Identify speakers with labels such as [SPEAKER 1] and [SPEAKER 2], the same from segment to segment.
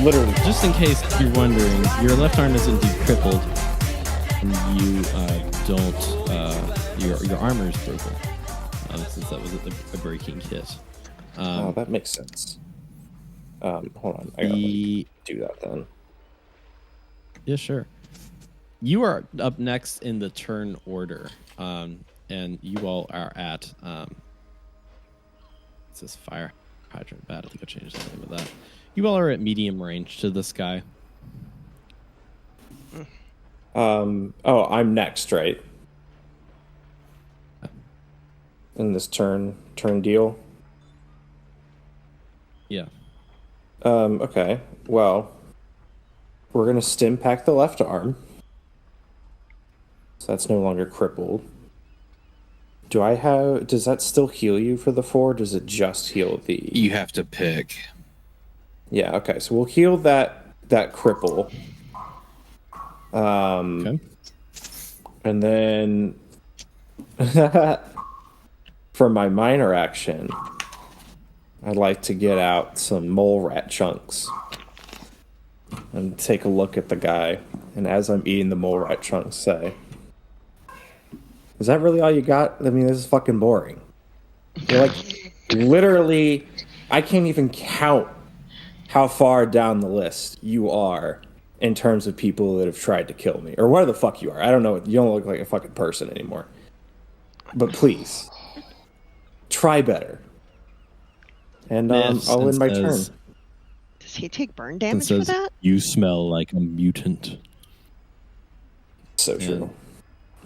[SPEAKER 1] Literally.
[SPEAKER 2] Just in case you're wondering, your left arm is indeed crippled, and you don't. Your armor is broken, since that was a breaking hit.
[SPEAKER 1] That makes sense. Hold on, I gotta do that then.
[SPEAKER 2] Yeah, sure. You are up next in the turn order, and you all are at. It says fire hydrant bat. I think I changed the name of that. You all are at medium range to this guy.
[SPEAKER 1] I'm next, right? In this turn deal.
[SPEAKER 2] Yeah.
[SPEAKER 1] Okay. Well, we're gonna stim pack the left arm. So that's no longer crippled. Does that still heal you for the 4? Does it just heal the...
[SPEAKER 3] You have to pick.
[SPEAKER 1] Yeah, okay. So we'll heal that cripple.
[SPEAKER 2] Okay.
[SPEAKER 1] And then for my minor action, I'd like to get out some mole rat chunks and take a look at the guy. And as I'm eating the mole rat chunks, say, is that really all you got? I mean, this is fucking boring. You're like, literally, I can't even count how far down the list you are in terms of people that have tried to kill me. Or where the fuck you are. I don't know. You don't look like a fucking person anymore. But please, try better. And I'll end my turn.
[SPEAKER 4] Does he take burn damage for that?
[SPEAKER 2] You smell like a mutant.
[SPEAKER 1] So true.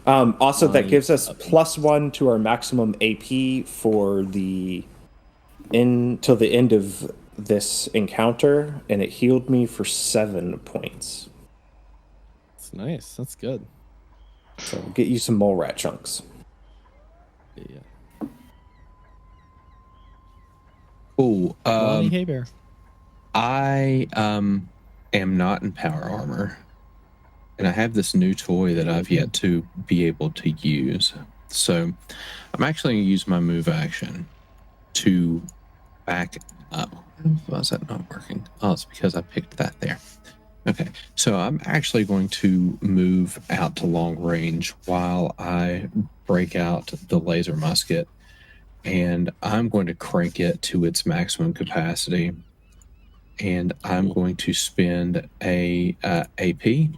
[SPEAKER 1] Also, that gives us +1 to our maximum AP for till the end of this encounter, and it healed me for 7 points.
[SPEAKER 2] That's nice. That's good.
[SPEAKER 1] So we'll get you some mole rat chunks.
[SPEAKER 2] Yeah.
[SPEAKER 3] Cool.
[SPEAKER 2] Hey Bear.
[SPEAKER 3] I am not in power armor. And I have this new toy that I've yet to be able to use. So I'm actually going to use my move action to back up. Why is that not working? Oh, it's because I picked that there. Okay, so I'm actually going to move out to long range while I break out the laser musket. And I'm going to crank it to its maximum capacity. And I'm going to spend a AP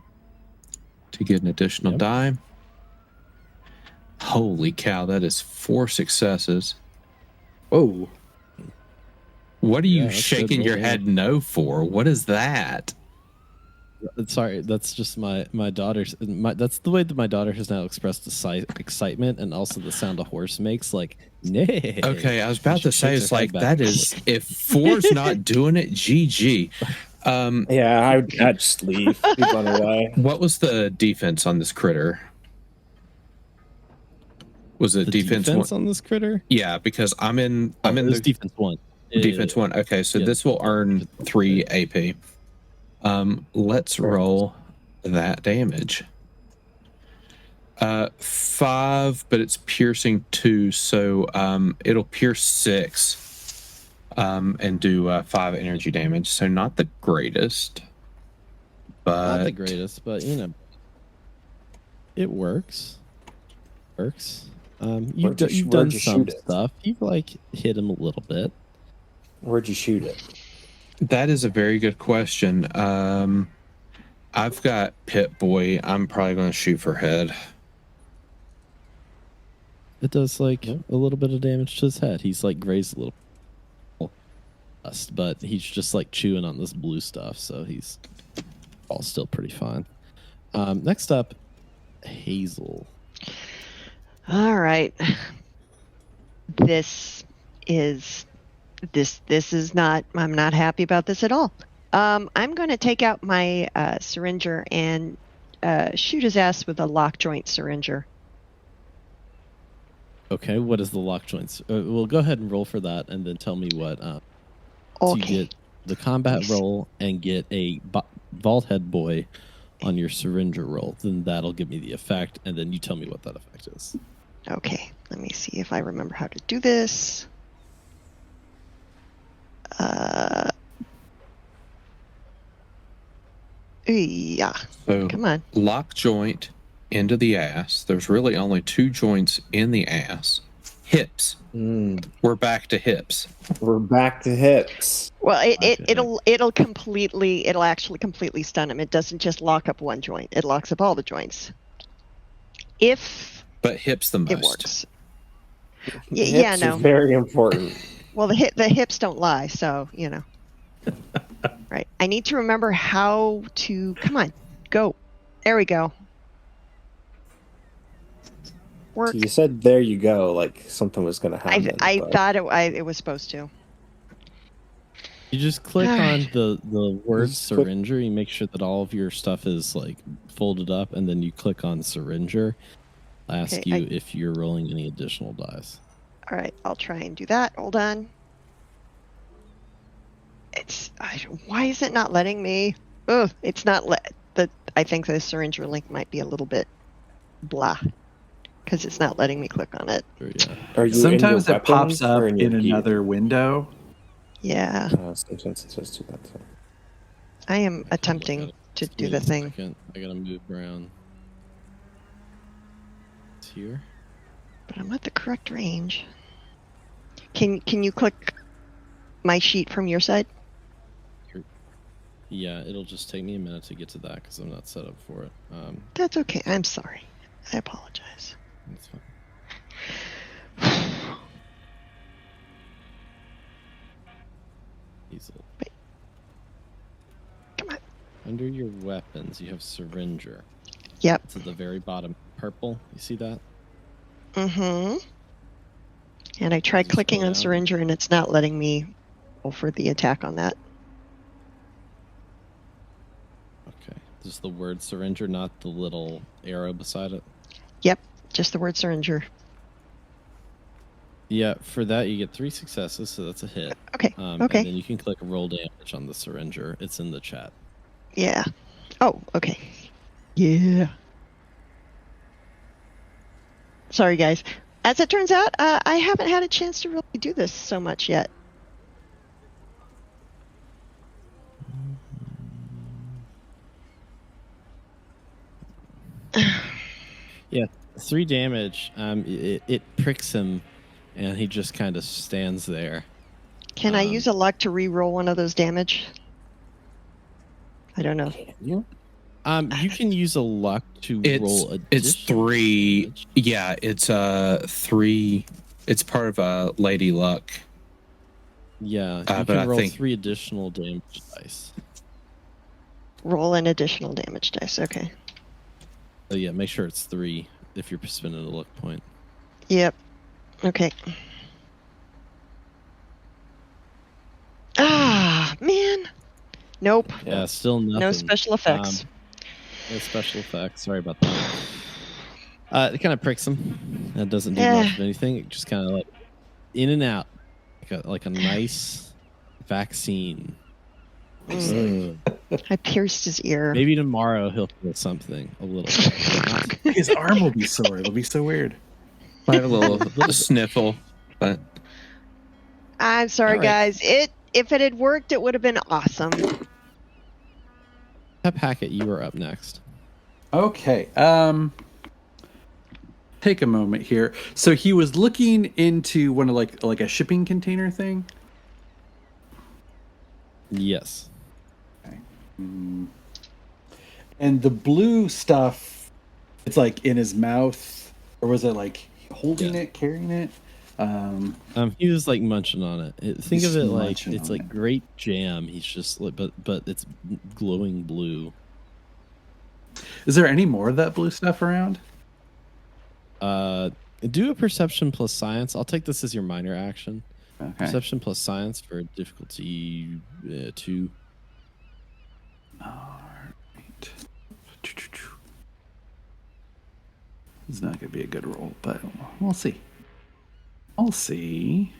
[SPEAKER 3] to get an additional die. Holy cow, that is 4 successes.
[SPEAKER 1] Whoa.
[SPEAKER 3] What are you shaking your head no for? What is that?
[SPEAKER 2] Sorry, that's just my daughter's. That's the way that my daughter has now expressed excitement, and also the sound a horse makes, like, nay.
[SPEAKER 3] Okay, I was about to say, it's like, that is, if 4's not doing it, GG.
[SPEAKER 1] Yeah, I'd just leave. We'd run away.
[SPEAKER 3] What was the defense on this critter? Was it defense one
[SPEAKER 2] on this critter?
[SPEAKER 3] Yeah, because I'm in the
[SPEAKER 2] defense 1.
[SPEAKER 3] Defense 1. Okay, so this will earn 3 AP. Let's roll that damage. 5, but it's piercing 2, so it'll pierce 6. And do 5 energy damage. So not the greatest, but
[SPEAKER 2] not the greatest, but it works. You've done some stuff. You've like hit him a little bit.
[SPEAKER 1] Where'd you shoot it?
[SPEAKER 3] That is a very good question. I've got Pit Boy. I'm probably going to shoot for head.
[SPEAKER 2] It does like a little bit of damage to his head. He's like grazed a little. But he's just like chewing on this blue stuff, so he's all still pretty fine. Next up, Hazel.
[SPEAKER 4] All right. This is not. I'm not happy about this at all. I'm going to take out my syringer and shoot his ass with a lock joint syringer.
[SPEAKER 2] Okay, what is the lock joints? Well, go ahead and roll for that, and then tell me what. So you get the combat roll and get a vault head boy on your syringer roll. Then that'll give me the effect, and then you tell me what that effect is.
[SPEAKER 4] Okay, let me see if I remember how to do this. Yeah.
[SPEAKER 3] So
[SPEAKER 4] Come on.
[SPEAKER 3] lock joint into the ass. There's really only 2 joints in the ass. Hips. We're back to hips.
[SPEAKER 1] We're back to hips.
[SPEAKER 4] Well,
[SPEAKER 2] Okay.
[SPEAKER 4] it'll actually completely stun him. It doesn't just lock up one joint. It locks up all the joints. If
[SPEAKER 3] But hips the most.
[SPEAKER 4] it works.
[SPEAKER 1] Hips
[SPEAKER 4] Yeah, no.
[SPEAKER 1] is very important.
[SPEAKER 4] Well, the hips don't lie, so Right. I need to remember how to. Come on, go. There we go. Work.
[SPEAKER 1] So you said there you go, like something was going to happen.
[SPEAKER 4] I
[SPEAKER 1] but-
[SPEAKER 4] thought it was supposed to.
[SPEAKER 2] You just click on the word
[SPEAKER 1] Just click-
[SPEAKER 2] syringer. You make sure that all of your stuff is like folded up, and then you click on syringer. I'll ask
[SPEAKER 4] Okay,
[SPEAKER 2] you if you're rolling any additional dice.
[SPEAKER 4] All right, I'll try and do that. Hold on. Why is it not letting me? Ugh, it's not I think the syringer link might be a little bit blah, because it's not letting me click on it.
[SPEAKER 2] Sure, yeah.
[SPEAKER 1] Are you
[SPEAKER 5] Sometimes
[SPEAKER 1] in your
[SPEAKER 5] it pops
[SPEAKER 1] weapons
[SPEAKER 5] up
[SPEAKER 1] or
[SPEAKER 5] in
[SPEAKER 1] your gear?
[SPEAKER 5] another window.
[SPEAKER 4] Yeah,
[SPEAKER 1] Sometimes it says do that too.
[SPEAKER 4] I am attempting to do the thing.
[SPEAKER 2] I gotta move around. It's here.
[SPEAKER 4] But I'm at the correct range. Can you click my sheet from your side?
[SPEAKER 2] Yeah, it'll just take me a minute to get to that because I'm not set up for it.
[SPEAKER 4] That's okay. I'm sorry. I apologize.
[SPEAKER 2] That's fine. Easel.
[SPEAKER 4] Come on.
[SPEAKER 2] Under your weapons, you have syringer.
[SPEAKER 4] Yep.
[SPEAKER 2] It's at the very bottom, purple. You see that?
[SPEAKER 4] Mm-hmm. And I tried
[SPEAKER 2] Just
[SPEAKER 4] clicking
[SPEAKER 2] go
[SPEAKER 4] on
[SPEAKER 2] down.
[SPEAKER 4] syringer, and it's not letting me roll for the attack on that.
[SPEAKER 2] Okay. Just the word syringer, not the little arrow beside it.
[SPEAKER 4] Yep. Just the word syringer.
[SPEAKER 2] Yeah, for that you get 3 successes, so that's a hit.
[SPEAKER 4] Okay. Okay.
[SPEAKER 2] And then you can click roll damage on the syringer. It's in the chat.
[SPEAKER 4] Yeah. Oh, okay. Yeah. Sorry, guys. As it turns out, I haven't had a chance to really do this so much yet.
[SPEAKER 2] Yeah, 3 damage. It pricks him, and he just kind of stands there.
[SPEAKER 4] Can I use a luck to re-roll one of those damage? I don't know.
[SPEAKER 1] Can you?
[SPEAKER 2] You can use a luck to roll a.
[SPEAKER 3] It's 3. Yeah, it's 3. It's part of a Lady Luck.
[SPEAKER 2] Yeah, you
[SPEAKER 3] but
[SPEAKER 2] can
[SPEAKER 3] I
[SPEAKER 2] roll
[SPEAKER 3] think-
[SPEAKER 2] 3 additional damage dice.
[SPEAKER 4] Roll an additional damage dice. Okay.
[SPEAKER 2] So yeah, make sure it's 3 if you're spending a luck point.
[SPEAKER 4] Yep. Okay. Ah, man. Nope.
[SPEAKER 2] Yeah, still nothing.
[SPEAKER 4] No special effects.
[SPEAKER 2] No special effects. Sorry about that. It kind of pricks him. That doesn't do much of anything. It just kind of like in and out, like a nice vaccine.
[SPEAKER 4] I pierced his ear.
[SPEAKER 2] Maybe tomorrow he'll feel something a little.
[SPEAKER 5] His arm will be sore. It'll be so weird.
[SPEAKER 3] I have a little sniffle, but
[SPEAKER 4] I'm sorry,
[SPEAKER 2] All right.
[SPEAKER 4] guys. If it had worked, it would have been awesome.
[SPEAKER 2] Pep Hackett, you are up next.
[SPEAKER 5] Okay. Take a moment here. So he was looking into one of like a shipping container thing.
[SPEAKER 2] Yes.
[SPEAKER 5] And the blue stuff, it's like in his mouth, or was it like holding
[SPEAKER 2] Yeah.
[SPEAKER 5] it, carrying it?
[SPEAKER 2] He was like munching on it. Think
[SPEAKER 5] He's
[SPEAKER 2] of it like
[SPEAKER 5] munching
[SPEAKER 2] it's
[SPEAKER 5] on
[SPEAKER 2] like
[SPEAKER 5] it.
[SPEAKER 2] grape jam. He's just like, but it's glowing blue.
[SPEAKER 5] Is there any more of that blue stuff around?
[SPEAKER 2] Do a perception plus science. I'll take this as your minor action.
[SPEAKER 5] Okay.
[SPEAKER 2] Perception plus science for difficulty 2.
[SPEAKER 5] Alright. It's not going to be a good roll, but we'll see. I'll see.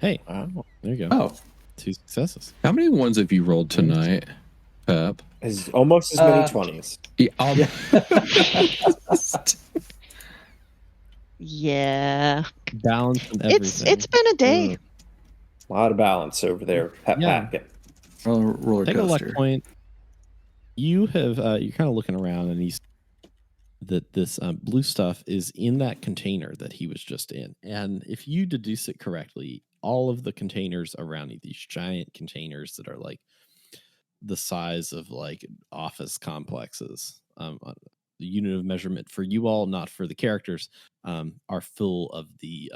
[SPEAKER 2] Hey,
[SPEAKER 1] Wow.
[SPEAKER 2] there you go.
[SPEAKER 5] Oh,
[SPEAKER 2] 2 successes.
[SPEAKER 3] how many ones have you rolled tonight, Pep?
[SPEAKER 1] Is almost as many 20s.
[SPEAKER 3] Yeah, I'll-
[SPEAKER 4] Yeah.
[SPEAKER 2] Balance and everything.
[SPEAKER 4] It's been a day.
[SPEAKER 1] A lot of balance over there, Pep
[SPEAKER 2] Yeah.
[SPEAKER 1] Packet.
[SPEAKER 5] Roller
[SPEAKER 2] Take a luck
[SPEAKER 5] coaster.
[SPEAKER 2] point. You have you're kind of looking around, and he's that this blue stuff is in that container that he was just in. And if you deduce it correctly, all of the containers around you, these giant containers that are like the size of like office complexes, the unit of measurement for you all, not for the characters, are full of the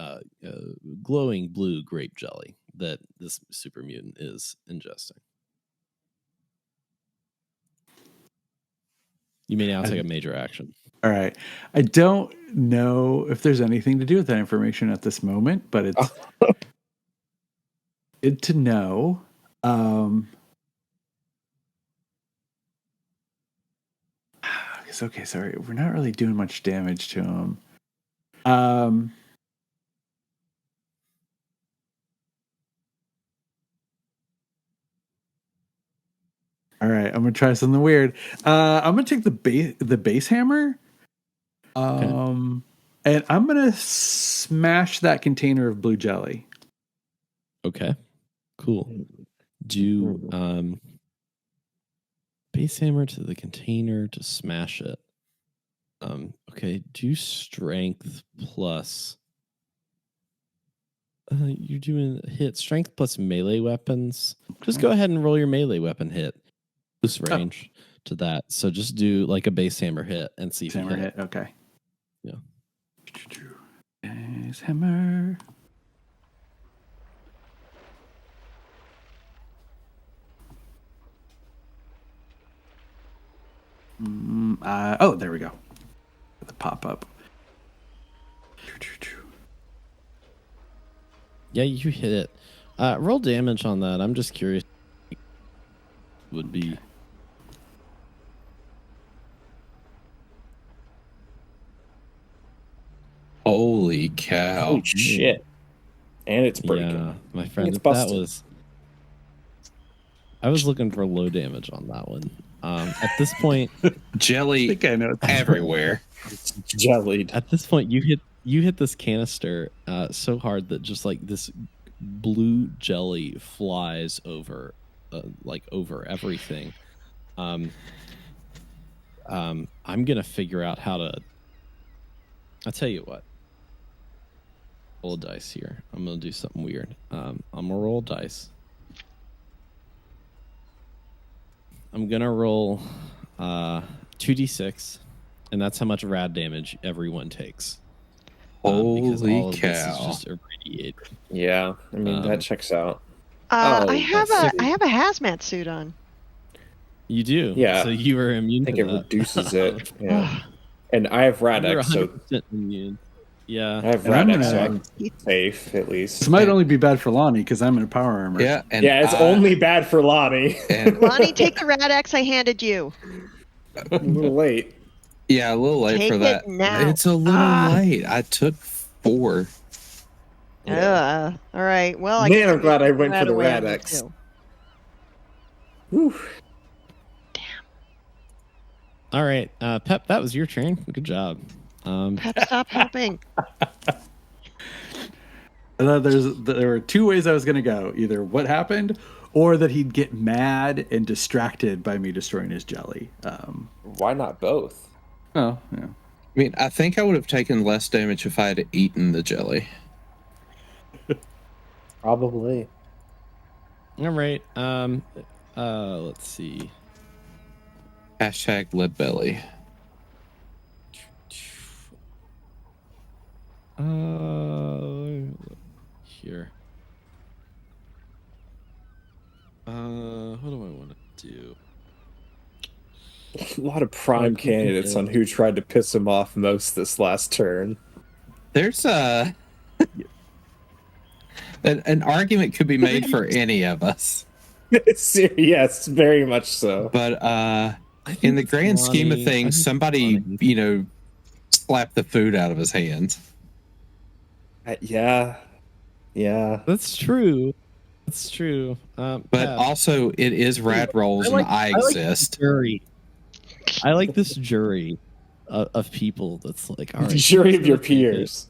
[SPEAKER 2] glowing blue grape jelly that this super mutant is ingesting. You may now take a major action.
[SPEAKER 5] All right. I don't know if there's anything to do with that information at this moment, but it's good to know. Okay, sorry. We're not really doing much damage to him. All right, I'm gonna try something weird. I'm gonna take the base hammer, and I'm gonna smash that container of blue jelly.
[SPEAKER 2] Okay, cool. Do base hammer to the container to smash it. Okay, do strength plus. You're doing hit strength plus melee weapons. Just go ahead and roll your melee weapon hit. Close range to that. So just do like a base hammer hit and see if you hit.
[SPEAKER 5] Okay.
[SPEAKER 2] Yeah.
[SPEAKER 5] Base hammer. There we go. The pop up.
[SPEAKER 2] Yeah, you hit it. Roll damage on that. I'm just curious. Would be.
[SPEAKER 3] Holy cow.
[SPEAKER 1] Oh shit! And it's breaking.
[SPEAKER 2] Yeah, my friend,
[SPEAKER 1] It's
[SPEAKER 2] that
[SPEAKER 1] busted.
[SPEAKER 2] was. I was looking for low damage on that one. At this point,
[SPEAKER 3] Jelly
[SPEAKER 5] I think I know.
[SPEAKER 3] everywhere.
[SPEAKER 1] It's jellied.
[SPEAKER 2] At this point, you hit this canister so hard that just like this blue jelly flies over, over everything. I'm gonna figure out how to. I'll tell you what. Roll a dice here. I'm gonna do something weird. I'm gonna roll dice. I'm gonna roll 2d6, and that's how much rad damage everyone takes. Because
[SPEAKER 3] Holy
[SPEAKER 2] all of this is
[SPEAKER 3] cow.
[SPEAKER 2] just irradiated.
[SPEAKER 1] Yeah, I mean that checks out.
[SPEAKER 4] I have
[SPEAKER 1] that's
[SPEAKER 4] a hazmat suit on.
[SPEAKER 2] You do,
[SPEAKER 1] Yeah.
[SPEAKER 2] So you were immune
[SPEAKER 1] I think
[SPEAKER 2] to
[SPEAKER 1] it
[SPEAKER 2] that.
[SPEAKER 1] reduces it. Yeah, and I have
[SPEAKER 2] You're
[SPEAKER 1] Radex, so
[SPEAKER 2] 100% immune. Yeah.
[SPEAKER 1] I have
[SPEAKER 5] And I'm
[SPEAKER 1] Radex, so
[SPEAKER 5] gonna-
[SPEAKER 1] I'm safe at least.
[SPEAKER 5] This might only be bad for Lonnie because I'm in a power armor.
[SPEAKER 3] Yeah, and
[SPEAKER 1] Yeah, it's only bad for Lonnie.
[SPEAKER 3] and
[SPEAKER 4] Lonnie, take the Rad-X I handed you.
[SPEAKER 1] A little late.
[SPEAKER 3] yeah, a little late
[SPEAKER 4] Take
[SPEAKER 3] for that.
[SPEAKER 4] it now.
[SPEAKER 3] It's a little late. I took 4.
[SPEAKER 4] All right. Well, I
[SPEAKER 1] Man,
[SPEAKER 4] guess
[SPEAKER 1] I'm glad I went for
[SPEAKER 4] Rad
[SPEAKER 1] the
[SPEAKER 4] away on me,
[SPEAKER 1] Rad-X.
[SPEAKER 4] too.
[SPEAKER 1] Whew.
[SPEAKER 2] All right, Pep, that was your turn. Good job.
[SPEAKER 4] Pep, stop helping.
[SPEAKER 5] There were two ways I was going to go. Either what happened or that he'd get mad and distracted by me destroying his jelly.
[SPEAKER 1] Why not both?
[SPEAKER 5] Oh, yeah.
[SPEAKER 3] I mean, I think I would have taken less damage if I had eaten the jelly.
[SPEAKER 1] Probably.
[SPEAKER 2] All right. Let's see.
[SPEAKER 3] Hashtag lead belly.
[SPEAKER 2] Here. What do I want to do?
[SPEAKER 1] A lot of prime candidates on who tried to piss him off most this last turn.
[SPEAKER 3] There's an argument could be made for any of us,
[SPEAKER 1] Yes, very much so.
[SPEAKER 3] but in the grand scheme of things, somebody slapped the food out of his hands.
[SPEAKER 1] Yeah.
[SPEAKER 2] That's true. That's true.
[SPEAKER 3] But
[SPEAKER 2] Pep,
[SPEAKER 3] also, it is Rad Rolls, and I exist.
[SPEAKER 2] I like this jury of people that's like, all right,
[SPEAKER 1] The jury
[SPEAKER 2] who's
[SPEAKER 1] of your
[SPEAKER 2] gonna take it?
[SPEAKER 1] peers.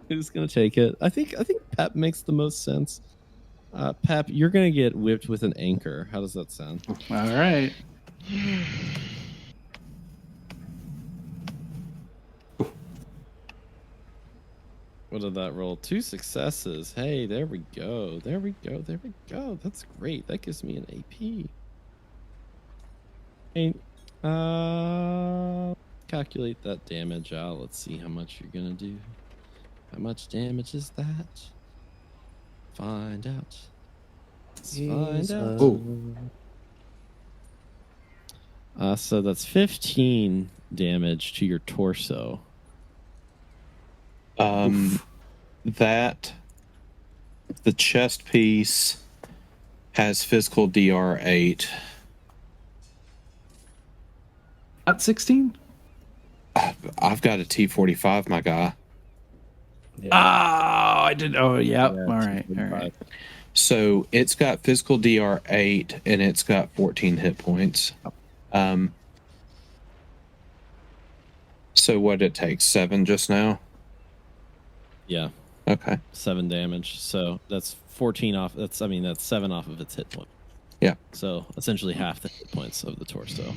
[SPEAKER 2] Who's gonna take it? I think Pep makes the most sense. Pep, you're gonna get whipped with an anchor. How does that sound?
[SPEAKER 5] All right.
[SPEAKER 2] What did that roll? 2 successes. Hey, there we go. There we go. There we go. That's great. That gives me an AP. Hey, calculate that damage out. Let's see how much you're gonna do. How much damage is that? Find out. Let's find out. So that's 15 damage to your torso.
[SPEAKER 3] That the chest piece has physical DR8.
[SPEAKER 5] At 16?
[SPEAKER 3] I've got a T45, my guy.
[SPEAKER 5] Oh, I did. Oh, yeah. All right. All right.
[SPEAKER 3] So it's got physical DR8 and it's got 14 hit points. So what did it take? 7 just now?
[SPEAKER 2] Yeah.
[SPEAKER 3] Okay.
[SPEAKER 2] 7 damage. So that's 14 off. That's 7 off of its hit point.
[SPEAKER 3] Yeah.
[SPEAKER 2] So essentially half the hit points of the torso.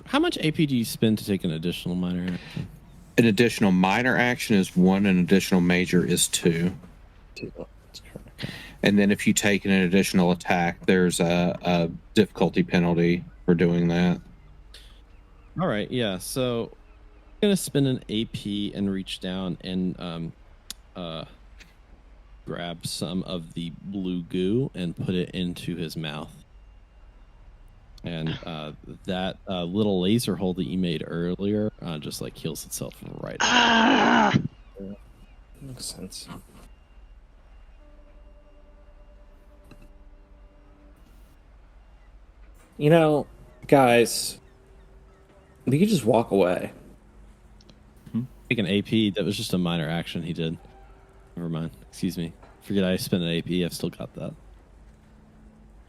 [SPEAKER 2] How much AP do you spend to take an additional minor action?
[SPEAKER 3] An additional minor action is 1, an additional major is 2.
[SPEAKER 1] That's correct.
[SPEAKER 3] And then if you take an additional attack, there's a difficulty penalty for doing that.
[SPEAKER 2] All right, yeah. So I'm gonna spend an AP and reach down and grab some of the blue goo and put it into his mouth. And that little laser hole that you made earlier just like heals itself right.
[SPEAKER 1] Makes sense. You know, guys, we could just walk away.
[SPEAKER 2] Take an AP. That was just a minor action he did. Never mind. Excuse me. Forget I spent an AP. I've still got that.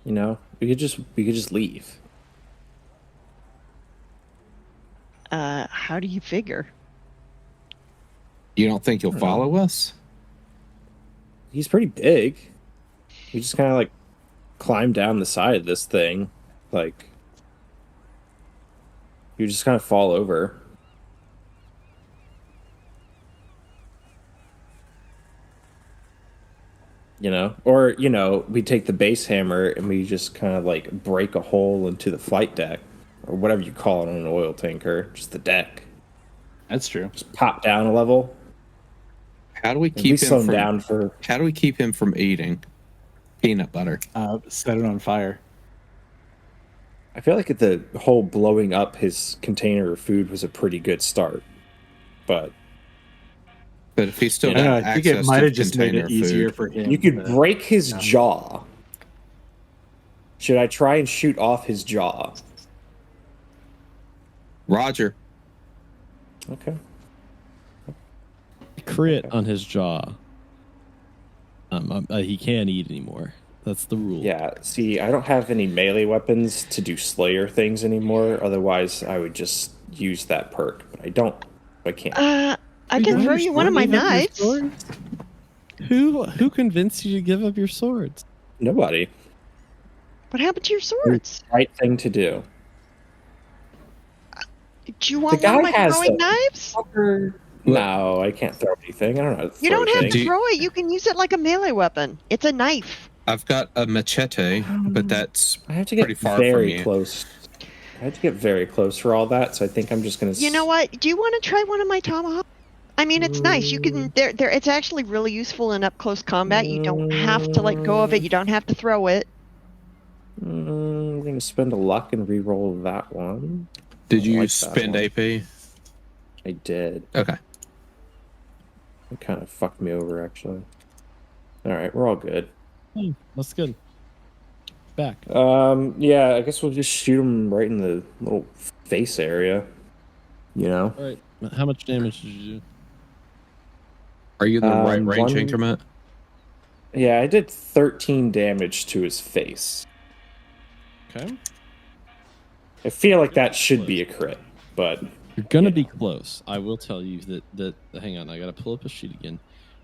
[SPEAKER 1] You know, we could just leave.
[SPEAKER 4] How do you figure?
[SPEAKER 3] You don't think you'll follow us?
[SPEAKER 1] He's pretty big. We just kind of like climb down the side of this thing, like you just kind of fall over. You know, or you know, we take the base hammer and we just kind of like break a hole into the flight deck, or whatever you call it on an oil tanker, just the deck.
[SPEAKER 5] That's true.
[SPEAKER 1] Just pop down a level.
[SPEAKER 3] How do we
[SPEAKER 1] And we
[SPEAKER 3] keep
[SPEAKER 1] slow
[SPEAKER 3] him
[SPEAKER 1] him
[SPEAKER 3] from
[SPEAKER 1] down for?
[SPEAKER 3] How do we keep him from eating peanut butter?
[SPEAKER 5] Set it on fire.
[SPEAKER 1] I feel like the whole blowing up his container of food was a pretty good start, but
[SPEAKER 3] But if he still
[SPEAKER 5] I don't know,
[SPEAKER 3] got
[SPEAKER 5] I think
[SPEAKER 3] access
[SPEAKER 5] it might
[SPEAKER 3] to
[SPEAKER 5] have just made
[SPEAKER 3] container
[SPEAKER 5] it easier
[SPEAKER 3] food,
[SPEAKER 5] for him.
[SPEAKER 1] you could
[SPEAKER 5] to-
[SPEAKER 1] break his jaw. Should I try and shoot off his jaw?
[SPEAKER 3] Roger.
[SPEAKER 1] Okay.
[SPEAKER 2] Crit on his jaw. He can't eat anymore. That's the rule.
[SPEAKER 1] Yeah, see, I don't have any melee weapons to do Slayer things anymore. Otherwise, I would just use that perk. But I don't. I can't.
[SPEAKER 4] I can throw you one of my knives.
[SPEAKER 2] Who convinced you to give up your swords?
[SPEAKER 1] Nobody.
[SPEAKER 4] What happened to your swords?
[SPEAKER 1] Right thing to do.
[SPEAKER 4] Do you want
[SPEAKER 1] The
[SPEAKER 4] one of
[SPEAKER 1] guy
[SPEAKER 4] my
[SPEAKER 1] has
[SPEAKER 4] throwing
[SPEAKER 1] a-
[SPEAKER 4] knives?
[SPEAKER 1] No, I can't throw anything. I don't know how to
[SPEAKER 4] You
[SPEAKER 1] throw
[SPEAKER 4] don't have
[SPEAKER 1] things.
[SPEAKER 4] to throw it. You can use it like a melee weapon. It's a knife.
[SPEAKER 3] I've got a machete, but that's
[SPEAKER 1] I have to
[SPEAKER 3] pretty
[SPEAKER 1] get
[SPEAKER 3] far from
[SPEAKER 1] very
[SPEAKER 3] you.
[SPEAKER 1] close. I have to get very close for all that, so I think I'm just gonna.
[SPEAKER 4] You know what? Do you want to try one of my tomahawks? I mean, it's nice. You can. There. It's actually really useful in up close combat. You don't have to let go of it. You don't have to throw it.
[SPEAKER 1] I'm gonna spend a luck and re-roll that one.
[SPEAKER 3] Did
[SPEAKER 1] I
[SPEAKER 3] you
[SPEAKER 1] like that
[SPEAKER 3] spend
[SPEAKER 1] one.
[SPEAKER 3] AP?
[SPEAKER 1] I did.
[SPEAKER 3] Okay.
[SPEAKER 1] It kind of fucked me over, actually. All right, we're all good.
[SPEAKER 2] That's good. Back.
[SPEAKER 1] Yeah, I guess we'll just shoot him right in the little face area. You know.
[SPEAKER 2] All right. How much damage did you do?
[SPEAKER 3] Are you the right range
[SPEAKER 1] one-
[SPEAKER 3] increment?
[SPEAKER 1] Yeah, I did 13 damage to his face.
[SPEAKER 2] Okay.
[SPEAKER 1] I feel like that should be a crit, but
[SPEAKER 2] You're gonna be close. I will tell you that. Hang on, I gotta pull up a sheet again.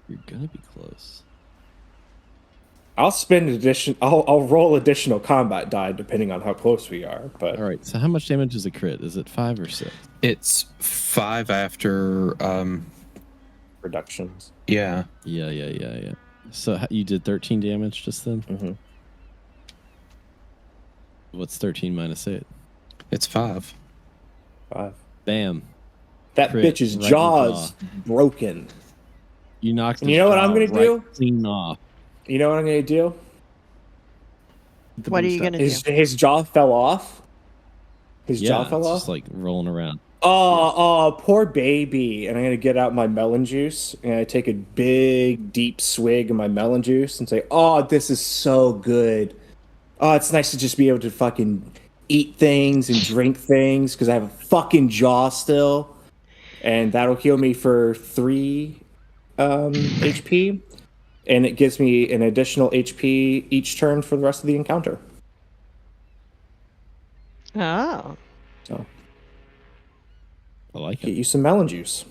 [SPEAKER 2] You're gonna be close.
[SPEAKER 1] I'll spend I'll roll additional combat die depending on how close we are. But
[SPEAKER 2] All right. So how much damage is a crit? Is it 5 or 6?
[SPEAKER 3] It's 5 after.
[SPEAKER 1] reductions.
[SPEAKER 3] Yeah.
[SPEAKER 2] Yeah. So you did 13 damage just then.
[SPEAKER 1] Mm-hmm.
[SPEAKER 2] What's 13 minus 8?
[SPEAKER 3] It's 5.
[SPEAKER 1] 5.
[SPEAKER 2] Bam.
[SPEAKER 1] That
[SPEAKER 2] Crit
[SPEAKER 1] bitch's
[SPEAKER 2] right in the
[SPEAKER 1] jaw's
[SPEAKER 2] jaw.
[SPEAKER 1] broken.
[SPEAKER 2] You knocked.
[SPEAKER 1] And you know what I'm gonna do?
[SPEAKER 2] Clean off.
[SPEAKER 1] You know what I'm gonna do?
[SPEAKER 4] What are you gonna do?
[SPEAKER 1] His jaw fell off. His jaw fell
[SPEAKER 2] it's
[SPEAKER 1] off.
[SPEAKER 2] just like rolling around.
[SPEAKER 1] Oh, poor baby. And I'm going to get out my melon juice and I take a big, deep swig of my melon juice and say, oh, this is so good. Oh, it's nice to just be able to fucking eat things and drink things because I have a fucking jaw still. And that'll heal me for 3 HP. And it gives me an additional HP each turn for the rest of the encounter.
[SPEAKER 4] Oh.
[SPEAKER 1] So
[SPEAKER 2] I like
[SPEAKER 1] get
[SPEAKER 2] it.
[SPEAKER 1] you some melon juice.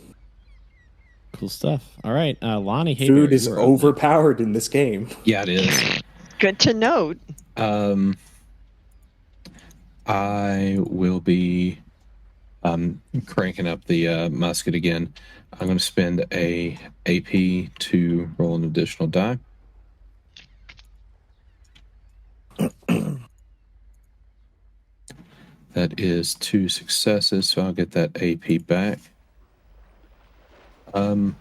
[SPEAKER 2] Cool stuff. All right, Lonnie. Hey,
[SPEAKER 1] Food is overpowered in this game.
[SPEAKER 3] Yeah, it is.
[SPEAKER 4] Good to note.
[SPEAKER 3] I will be cranking up the musket again. I'm going to spend a AP to roll an additional die. That is 2 successes, so I'll get that AP back. That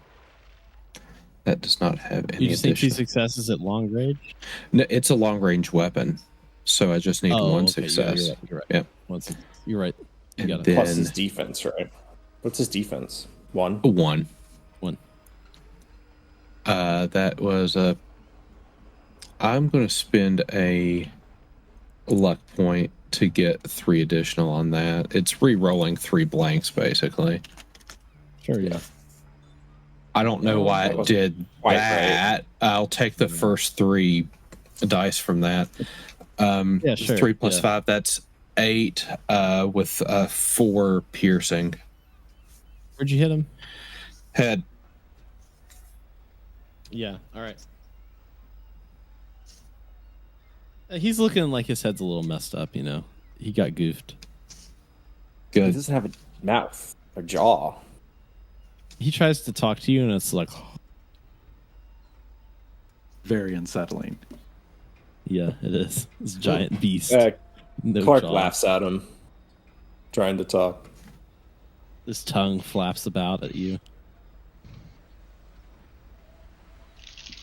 [SPEAKER 3] does not have any
[SPEAKER 2] You just need 2
[SPEAKER 3] additional.
[SPEAKER 2] successes at long range.
[SPEAKER 3] No, it's a long range weapon, so I just need 1
[SPEAKER 2] okay.
[SPEAKER 3] success.
[SPEAKER 2] Yeah, you're right.
[SPEAKER 3] Yeah.
[SPEAKER 2] You're right. You
[SPEAKER 3] And
[SPEAKER 2] got it.
[SPEAKER 3] then
[SPEAKER 1] Plus his defense, right? What's his defense? 1?
[SPEAKER 3] 1.
[SPEAKER 2] 1.
[SPEAKER 3] That was a. I'm going to spend a luck point to get 3 additional on that. It's re-rolling 3 blanks, basically.
[SPEAKER 2] Sure, yeah.
[SPEAKER 3] I don't know why
[SPEAKER 1] that
[SPEAKER 3] it
[SPEAKER 1] wasn't
[SPEAKER 3] did
[SPEAKER 1] quite
[SPEAKER 3] that. I'll take the first 3 dice from that.
[SPEAKER 2] Yeah, sure.
[SPEAKER 3] 3 plus
[SPEAKER 2] yeah.
[SPEAKER 3] 5, that's 8 with 4 piercing.
[SPEAKER 2] Where'd you hit him?
[SPEAKER 3] Head.
[SPEAKER 2] Yeah, all right. He's looking like his head's a little messed up, you know. He got goofed.
[SPEAKER 1] He
[SPEAKER 3] Good.
[SPEAKER 1] doesn't have a mouth or jaw.
[SPEAKER 2] He tries to talk to you, and it's like,
[SPEAKER 5] Very unsettling.
[SPEAKER 2] yeah, it is. This giant beast. No
[SPEAKER 1] Clark
[SPEAKER 2] jaw.
[SPEAKER 1] laughs at him, trying to talk.
[SPEAKER 2] His tongue flaps about at you.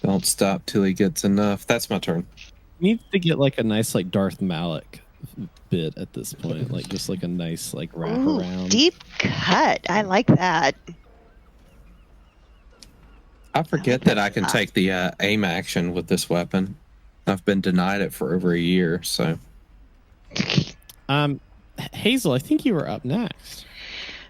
[SPEAKER 3] Don't stop till he gets enough. That's my turn.
[SPEAKER 2] Needs to get like a nice like Darth Malik bit at this point, like just like a nice like wrap
[SPEAKER 4] Ooh,
[SPEAKER 2] around.
[SPEAKER 4] deep cut. I like that.
[SPEAKER 3] I forget that I can take the aim action with this weapon. I've been denied it for over a year, so.
[SPEAKER 2] Hazel, I think you were up next.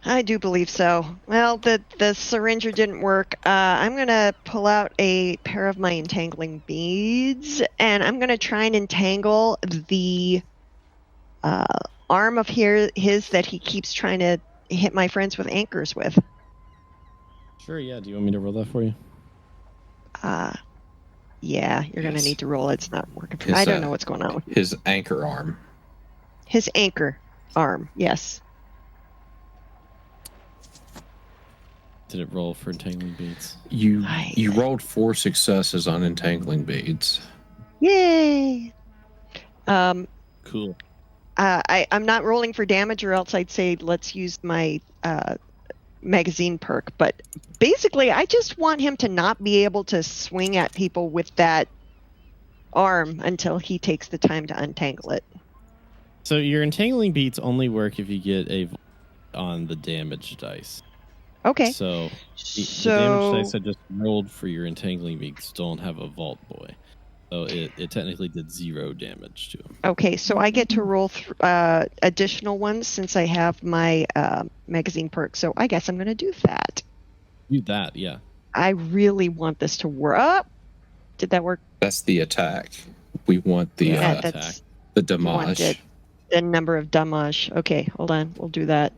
[SPEAKER 4] I do believe so. Well, the syringer didn't work. I'm going to pull out a pair of my entangling beads, and I'm going to try and entangle the arm of his that he keeps trying to hit my friends with anchors with.
[SPEAKER 2] Sure, yeah. Do you want me to roll that for you?
[SPEAKER 4] Yeah, you're going to
[SPEAKER 3] Yes.
[SPEAKER 4] need to roll it. It's not working.
[SPEAKER 3] His,
[SPEAKER 4] I don't know what's going on with
[SPEAKER 3] His anchor arm.
[SPEAKER 4] his anchor arm. Yes.
[SPEAKER 2] Did it roll for entangling beads?
[SPEAKER 3] You
[SPEAKER 4] Aye.
[SPEAKER 3] rolled 4 successes on entangling beads.
[SPEAKER 4] Yay!
[SPEAKER 2] Cool.
[SPEAKER 4] I'm not rolling for damage, or else I'd say let's use my magazine perk. But basically, I just want him to not be able to swing at people with that arm until he takes the time to untangle it.
[SPEAKER 2] So your entangling beads only work if you get a on the damage dice.
[SPEAKER 4] Okay.
[SPEAKER 2] So the damage dice I just rolled for your entangling beads don't have a vault boy. So it technically did 0 damage to him.
[SPEAKER 4] Okay, so I get to roll additional ones since I have my magazine perk. So I guess I'm going to do that.
[SPEAKER 2] Do that, yeah.
[SPEAKER 4] I really want this to work. Oh, did that work?
[SPEAKER 3] That's the attack. We want the
[SPEAKER 2] Yeah,
[SPEAKER 3] uh,
[SPEAKER 2] attack.
[SPEAKER 3] the
[SPEAKER 4] You want
[SPEAKER 3] damage.
[SPEAKER 4] the number of damage. Okay, hold on. We'll do that.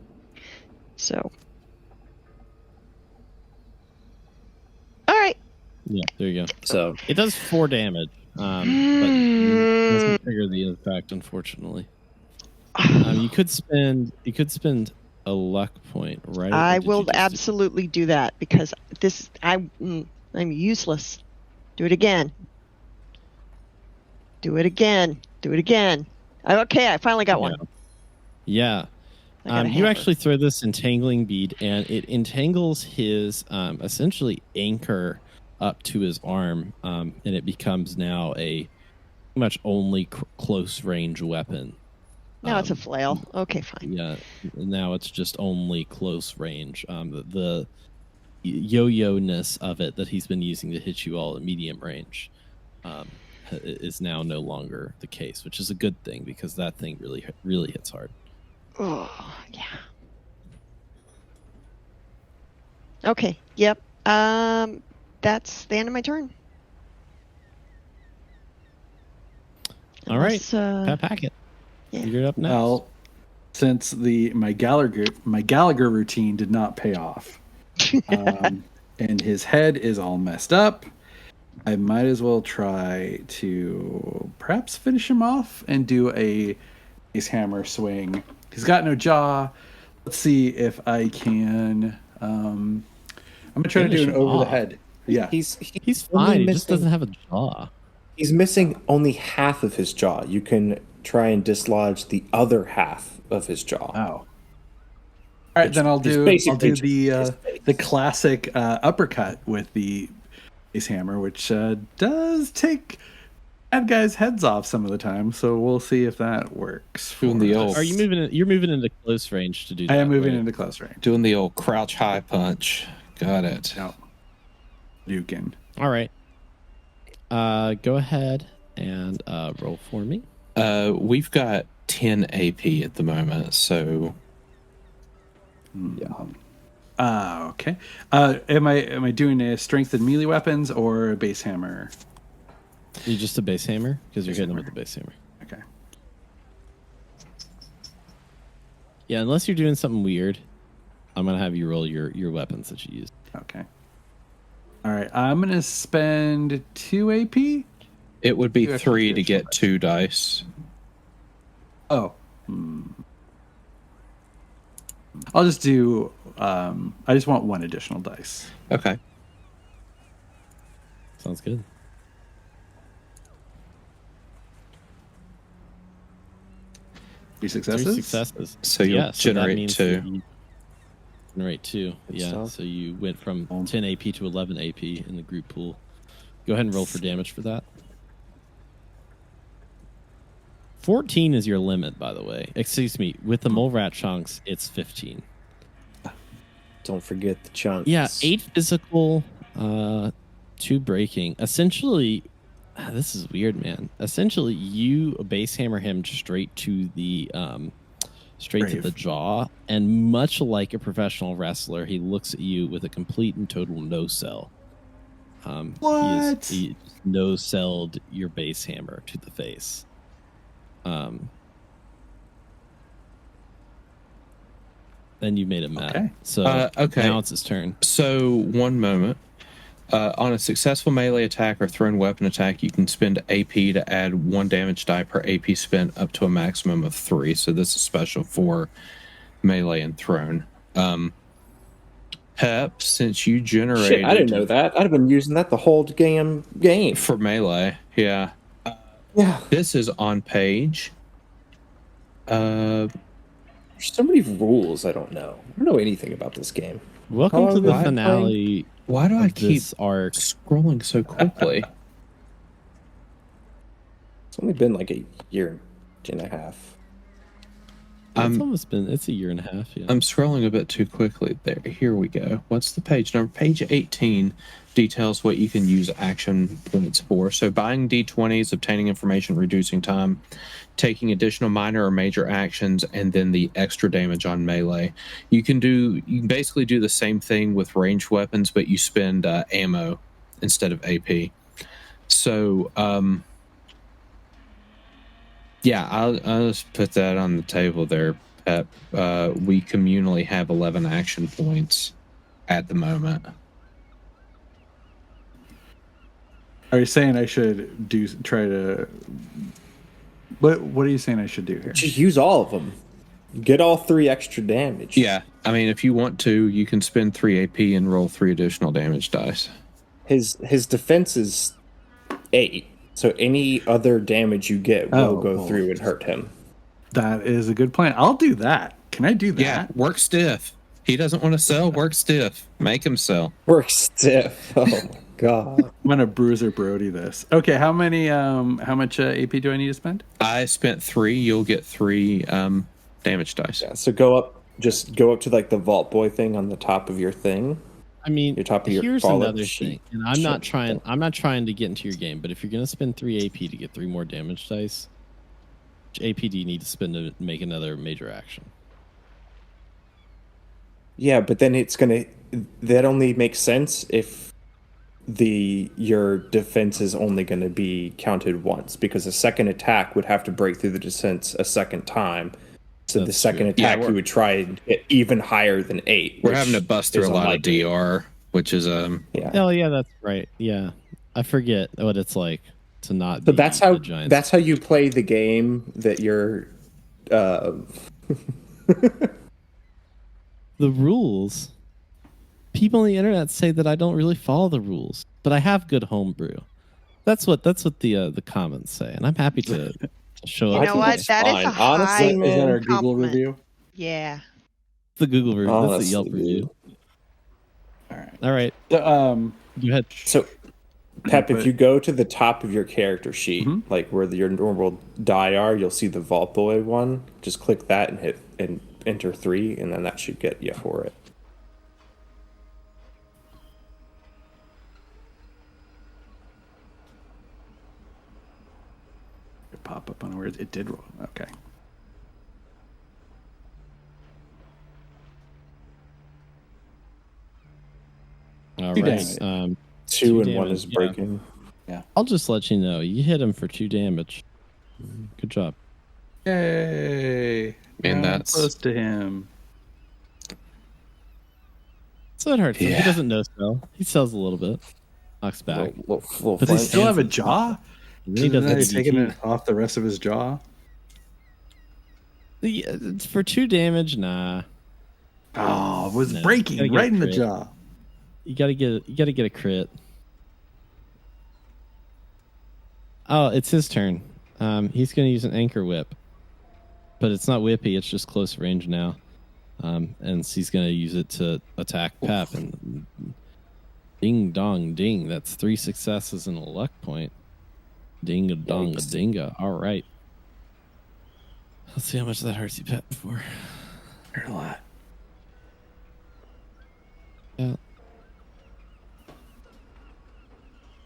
[SPEAKER 4] So. All right.
[SPEAKER 2] Yeah, there you go.
[SPEAKER 1] So
[SPEAKER 2] It does 4 damage, but it doesn't trigger the effect, unfortunately. You could spend a luck point, right?
[SPEAKER 4] I
[SPEAKER 2] Or did you
[SPEAKER 4] will
[SPEAKER 2] just-
[SPEAKER 4] absolutely do that because I'm useless. Do it again. Do it again. Do it again. Okay, I finally got one.
[SPEAKER 2] Yeah.
[SPEAKER 4] I got a
[SPEAKER 2] You
[SPEAKER 4] hammer.
[SPEAKER 2] actually throw this entangling bead, and it entangles his essentially anchor up to his arm, and it becomes now a pretty much only close range weapon.
[SPEAKER 4] Now it's a flail. Okay, fine.
[SPEAKER 2] Yeah, now it's just only close range. The yo-yo-ness of it that he's been using to hit you all at medium range is now no longer the case, which is a good thing because that thing really hits hard.
[SPEAKER 4] Oh, yeah. Okay. Yep. That's the end of my turn.
[SPEAKER 2] All right,
[SPEAKER 4] Unless,
[SPEAKER 2] Pat Packet.
[SPEAKER 4] yeah.
[SPEAKER 2] You're up next.
[SPEAKER 5] Well, since my Gallagher routine did not pay off, and his head is all messed up, I might as well try to perhaps finish him off and do a base hammer swing. He's got no jaw. Let's see if I can. I'm gonna try to do
[SPEAKER 2] Finish
[SPEAKER 5] an
[SPEAKER 2] him
[SPEAKER 5] over the
[SPEAKER 2] off.
[SPEAKER 5] head. Yeah,
[SPEAKER 2] He's
[SPEAKER 1] only
[SPEAKER 2] fine. He just
[SPEAKER 1] missing-
[SPEAKER 2] doesn't have a jaw.
[SPEAKER 1] he's missing only half of his jaw. You can try and dislodge the other half of his jaw.
[SPEAKER 5] Oh. All right, then I'll
[SPEAKER 1] It's
[SPEAKER 5] do
[SPEAKER 1] basically just
[SPEAKER 5] the
[SPEAKER 1] his face.
[SPEAKER 5] the classic uppercut with the base hammer, which does take bad guys' heads off some of the time. So we'll see if that works.
[SPEAKER 3] Doing the
[SPEAKER 5] for
[SPEAKER 3] old-
[SPEAKER 5] us.
[SPEAKER 2] Are you moving? You're moving into close range to do that.
[SPEAKER 5] I am moving
[SPEAKER 2] right?
[SPEAKER 5] into close range.
[SPEAKER 3] Doing the old crouch high punch. Got it.
[SPEAKER 5] No, Dukin.
[SPEAKER 2] All right. Go ahead and roll for me.
[SPEAKER 3] We've got 10 AP at the moment, so
[SPEAKER 5] Okay. Am I doing a strength and melee weapons or a base hammer?
[SPEAKER 2] You just a base hammer because you're
[SPEAKER 5] Base
[SPEAKER 2] hitting him
[SPEAKER 5] hammer.
[SPEAKER 2] with the base hammer.
[SPEAKER 5] Okay.
[SPEAKER 2] Yeah, unless you're doing something weird, I'm gonna have you roll your weapons that you use.
[SPEAKER 5] Okay. All right. I'm gonna spend 2 AP.
[SPEAKER 3] it would be
[SPEAKER 5] You actually
[SPEAKER 3] 3
[SPEAKER 5] do
[SPEAKER 3] to
[SPEAKER 5] it,
[SPEAKER 3] get
[SPEAKER 5] sure.
[SPEAKER 3] 2 dice.
[SPEAKER 5] Oh. I'll just do. I just want 1 additional dice.
[SPEAKER 3] Okay.
[SPEAKER 2] Sounds good.
[SPEAKER 5] 3 successes.
[SPEAKER 2] 3 successes.
[SPEAKER 3] So you'll
[SPEAKER 2] so that
[SPEAKER 3] generate
[SPEAKER 2] means
[SPEAKER 3] 2.
[SPEAKER 2] that you generate 2.
[SPEAKER 1] Good
[SPEAKER 2] Yeah.
[SPEAKER 1] stuff.
[SPEAKER 2] So you went from 10 AP to 11 AP in the group pool. Go ahead and roll for damage for that. 14 is your limit, by the way. Excuse me. With the mole rat chunks, it's 15.
[SPEAKER 1] Don't forget the chunks.
[SPEAKER 2] Yeah, 8 physical, 2 breaking. Essentially, this is weird, man. Essentially, you base hammer him straight to the
[SPEAKER 5] Brave.
[SPEAKER 2] jaw, and much like a professional wrestler, he looks at you with a complete and total no sell.
[SPEAKER 5] What?
[SPEAKER 2] He no selled your base hammer to the face. Then you made him mad.
[SPEAKER 5] Okay.
[SPEAKER 2] So
[SPEAKER 3] okay.
[SPEAKER 2] now it's his turn.
[SPEAKER 3] So, one moment. On a successful melee attack or thrown weapon attack, you can spend AP to add 1 damage die per AP spent up to a maximum of 3. So this is special for melee and thrown. Pep, since you generated
[SPEAKER 1] Shit, I didn't know that. I'd have been using that the whole game.
[SPEAKER 3] for melee, yeah.
[SPEAKER 1] Yeah.
[SPEAKER 3] This is on page.
[SPEAKER 1] There's so many rules I don't know. I don't know anything about this game.
[SPEAKER 2] Welcome
[SPEAKER 1] How
[SPEAKER 2] to the
[SPEAKER 1] long have you been
[SPEAKER 2] finale
[SPEAKER 3] Why do I
[SPEAKER 2] of
[SPEAKER 3] keep
[SPEAKER 2] this arc.
[SPEAKER 3] scrolling so quickly?
[SPEAKER 1] It's only been like a year and a half.
[SPEAKER 2] It's a year and a half. Yeah.
[SPEAKER 3] I'm scrolling a bit too quickly there. Here we go. What's the page number? Page 18 details what you can use action points for. So buying D20s, obtaining information, reducing time, taking additional minor or major actions, and then the extra damage on melee. You can basically do the same thing with ranged weapons, but you spend ammo instead of AP. So, yeah, I'll just put that on the table there, Pep. We communally have 11 action points at the moment.
[SPEAKER 5] Are you saying I should try to? What are you saying I should do here?
[SPEAKER 1] Just use all of them. Get all 3 extra damage.
[SPEAKER 3] Yeah, I mean, if you want to, you can spend 3 AP and roll 3 additional damage dice.
[SPEAKER 1] His defense is 8, so any other damage you get will go through and hurt him.
[SPEAKER 5] That is a good plan. I'll do that. Can I do that?
[SPEAKER 3] Yeah, work stiff. He doesn't want to sell. Work stiff. Make him sell.
[SPEAKER 1] Work stiff. Oh my god.
[SPEAKER 5] I'm gonna Bruiser Brody this. Okay, how much AP do I need to spend?
[SPEAKER 3] I spent 3. You'll get 3 damage dice.
[SPEAKER 1] Yeah, so go up to like the Vault Boy thing on the top of your thing.
[SPEAKER 2] I mean,
[SPEAKER 1] Your top of your
[SPEAKER 2] here's
[SPEAKER 1] follow
[SPEAKER 2] another
[SPEAKER 1] sheet.
[SPEAKER 2] thing, and I'm not trying to get into your game, but if you're gonna spend 3 AP to get 3 more damage dice, which AP do you need to spend to make another major action?
[SPEAKER 1] Yeah, but then that only makes sense if your defense is only going to be counted once, because a second attack would have to break through the defense a second time. So the
[SPEAKER 2] That's
[SPEAKER 1] second
[SPEAKER 2] true.
[SPEAKER 1] attack you would try and get even higher than 8.
[SPEAKER 3] We're having to bust through
[SPEAKER 1] is
[SPEAKER 3] a lot
[SPEAKER 1] unlikely.
[SPEAKER 3] of DR, which is
[SPEAKER 1] Yeah.
[SPEAKER 2] Oh yeah, that's right. Yeah, I forget what it's like to not.
[SPEAKER 1] So
[SPEAKER 2] be
[SPEAKER 1] that's
[SPEAKER 2] the Giants.
[SPEAKER 1] how you play the game that you're.
[SPEAKER 2] The rules. People on the internet say that I don't really follow the rules, but I have good homebrew. That's what the comments say, and I'm happy to show
[SPEAKER 4] You
[SPEAKER 2] up.
[SPEAKER 4] know what?
[SPEAKER 1] it's
[SPEAKER 4] That is
[SPEAKER 1] fine.
[SPEAKER 4] a
[SPEAKER 1] Honestly,
[SPEAKER 4] high
[SPEAKER 5] Is that our Google
[SPEAKER 4] compliment.
[SPEAKER 5] review?
[SPEAKER 4] Yeah.
[SPEAKER 2] the Google review. That's the
[SPEAKER 1] Honestly,
[SPEAKER 2] Yelp
[SPEAKER 1] dude.
[SPEAKER 2] review.
[SPEAKER 5] All right.
[SPEAKER 2] All right,
[SPEAKER 5] The,
[SPEAKER 2] go ahead.
[SPEAKER 1] So, Pep,
[SPEAKER 5] but-
[SPEAKER 1] if you go to the top of your character sheet, like where your normal die are, you'll see the Vault Boy one. Just click that and hit and enter 3, and then that should get you for it.
[SPEAKER 5] pop up on words. It did roll. Okay.
[SPEAKER 2] All
[SPEAKER 5] Two
[SPEAKER 2] right.
[SPEAKER 5] damage.
[SPEAKER 1] 2 and 1
[SPEAKER 2] damage,
[SPEAKER 1] is
[SPEAKER 2] yeah.
[SPEAKER 1] breaking.
[SPEAKER 2] I'll just let you know. You hit him for 2 damage. Good job.
[SPEAKER 5] Yay!
[SPEAKER 3] And
[SPEAKER 5] Now I'm
[SPEAKER 3] that's-
[SPEAKER 5] close to him.
[SPEAKER 2] So it hurts him.
[SPEAKER 3] Yeah.
[SPEAKER 2] He doesn't know so. He sells a little bit. Knocks back.
[SPEAKER 1] Little
[SPEAKER 2] But
[SPEAKER 5] Does he
[SPEAKER 2] they
[SPEAKER 1] flinch.
[SPEAKER 5] still have a
[SPEAKER 2] Handsome.
[SPEAKER 5] jaw?
[SPEAKER 2] And then he does
[SPEAKER 5] Isn't
[SPEAKER 2] that
[SPEAKER 5] he taking
[SPEAKER 2] DT.
[SPEAKER 5] it off the rest of his jaw?
[SPEAKER 2] Yeah, it's for 2 damage, nah.
[SPEAKER 5] Oh, it was
[SPEAKER 2] No,
[SPEAKER 5] breaking
[SPEAKER 2] gotta get
[SPEAKER 5] right
[SPEAKER 2] a
[SPEAKER 5] in the
[SPEAKER 2] crit.
[SPEAKER 5] jaw.
[SPEAKER 2] You gotta get a crit. Oh, it's his turn. He's gonna use an anchor whip, but it's not whippy. It's just close range now, and he's gonna use it to attack Pep. And ding dong ding. That's 3 successes and a luck point. Ding a dong a
[SPEAKER 1] Yikes.
[SPEAKER 2] dinga. All right. Let's see how much that hurts you, Pep. Before.
[SPEAKER 5] Hurt a lot.
[SPEAKER 2] Yeah.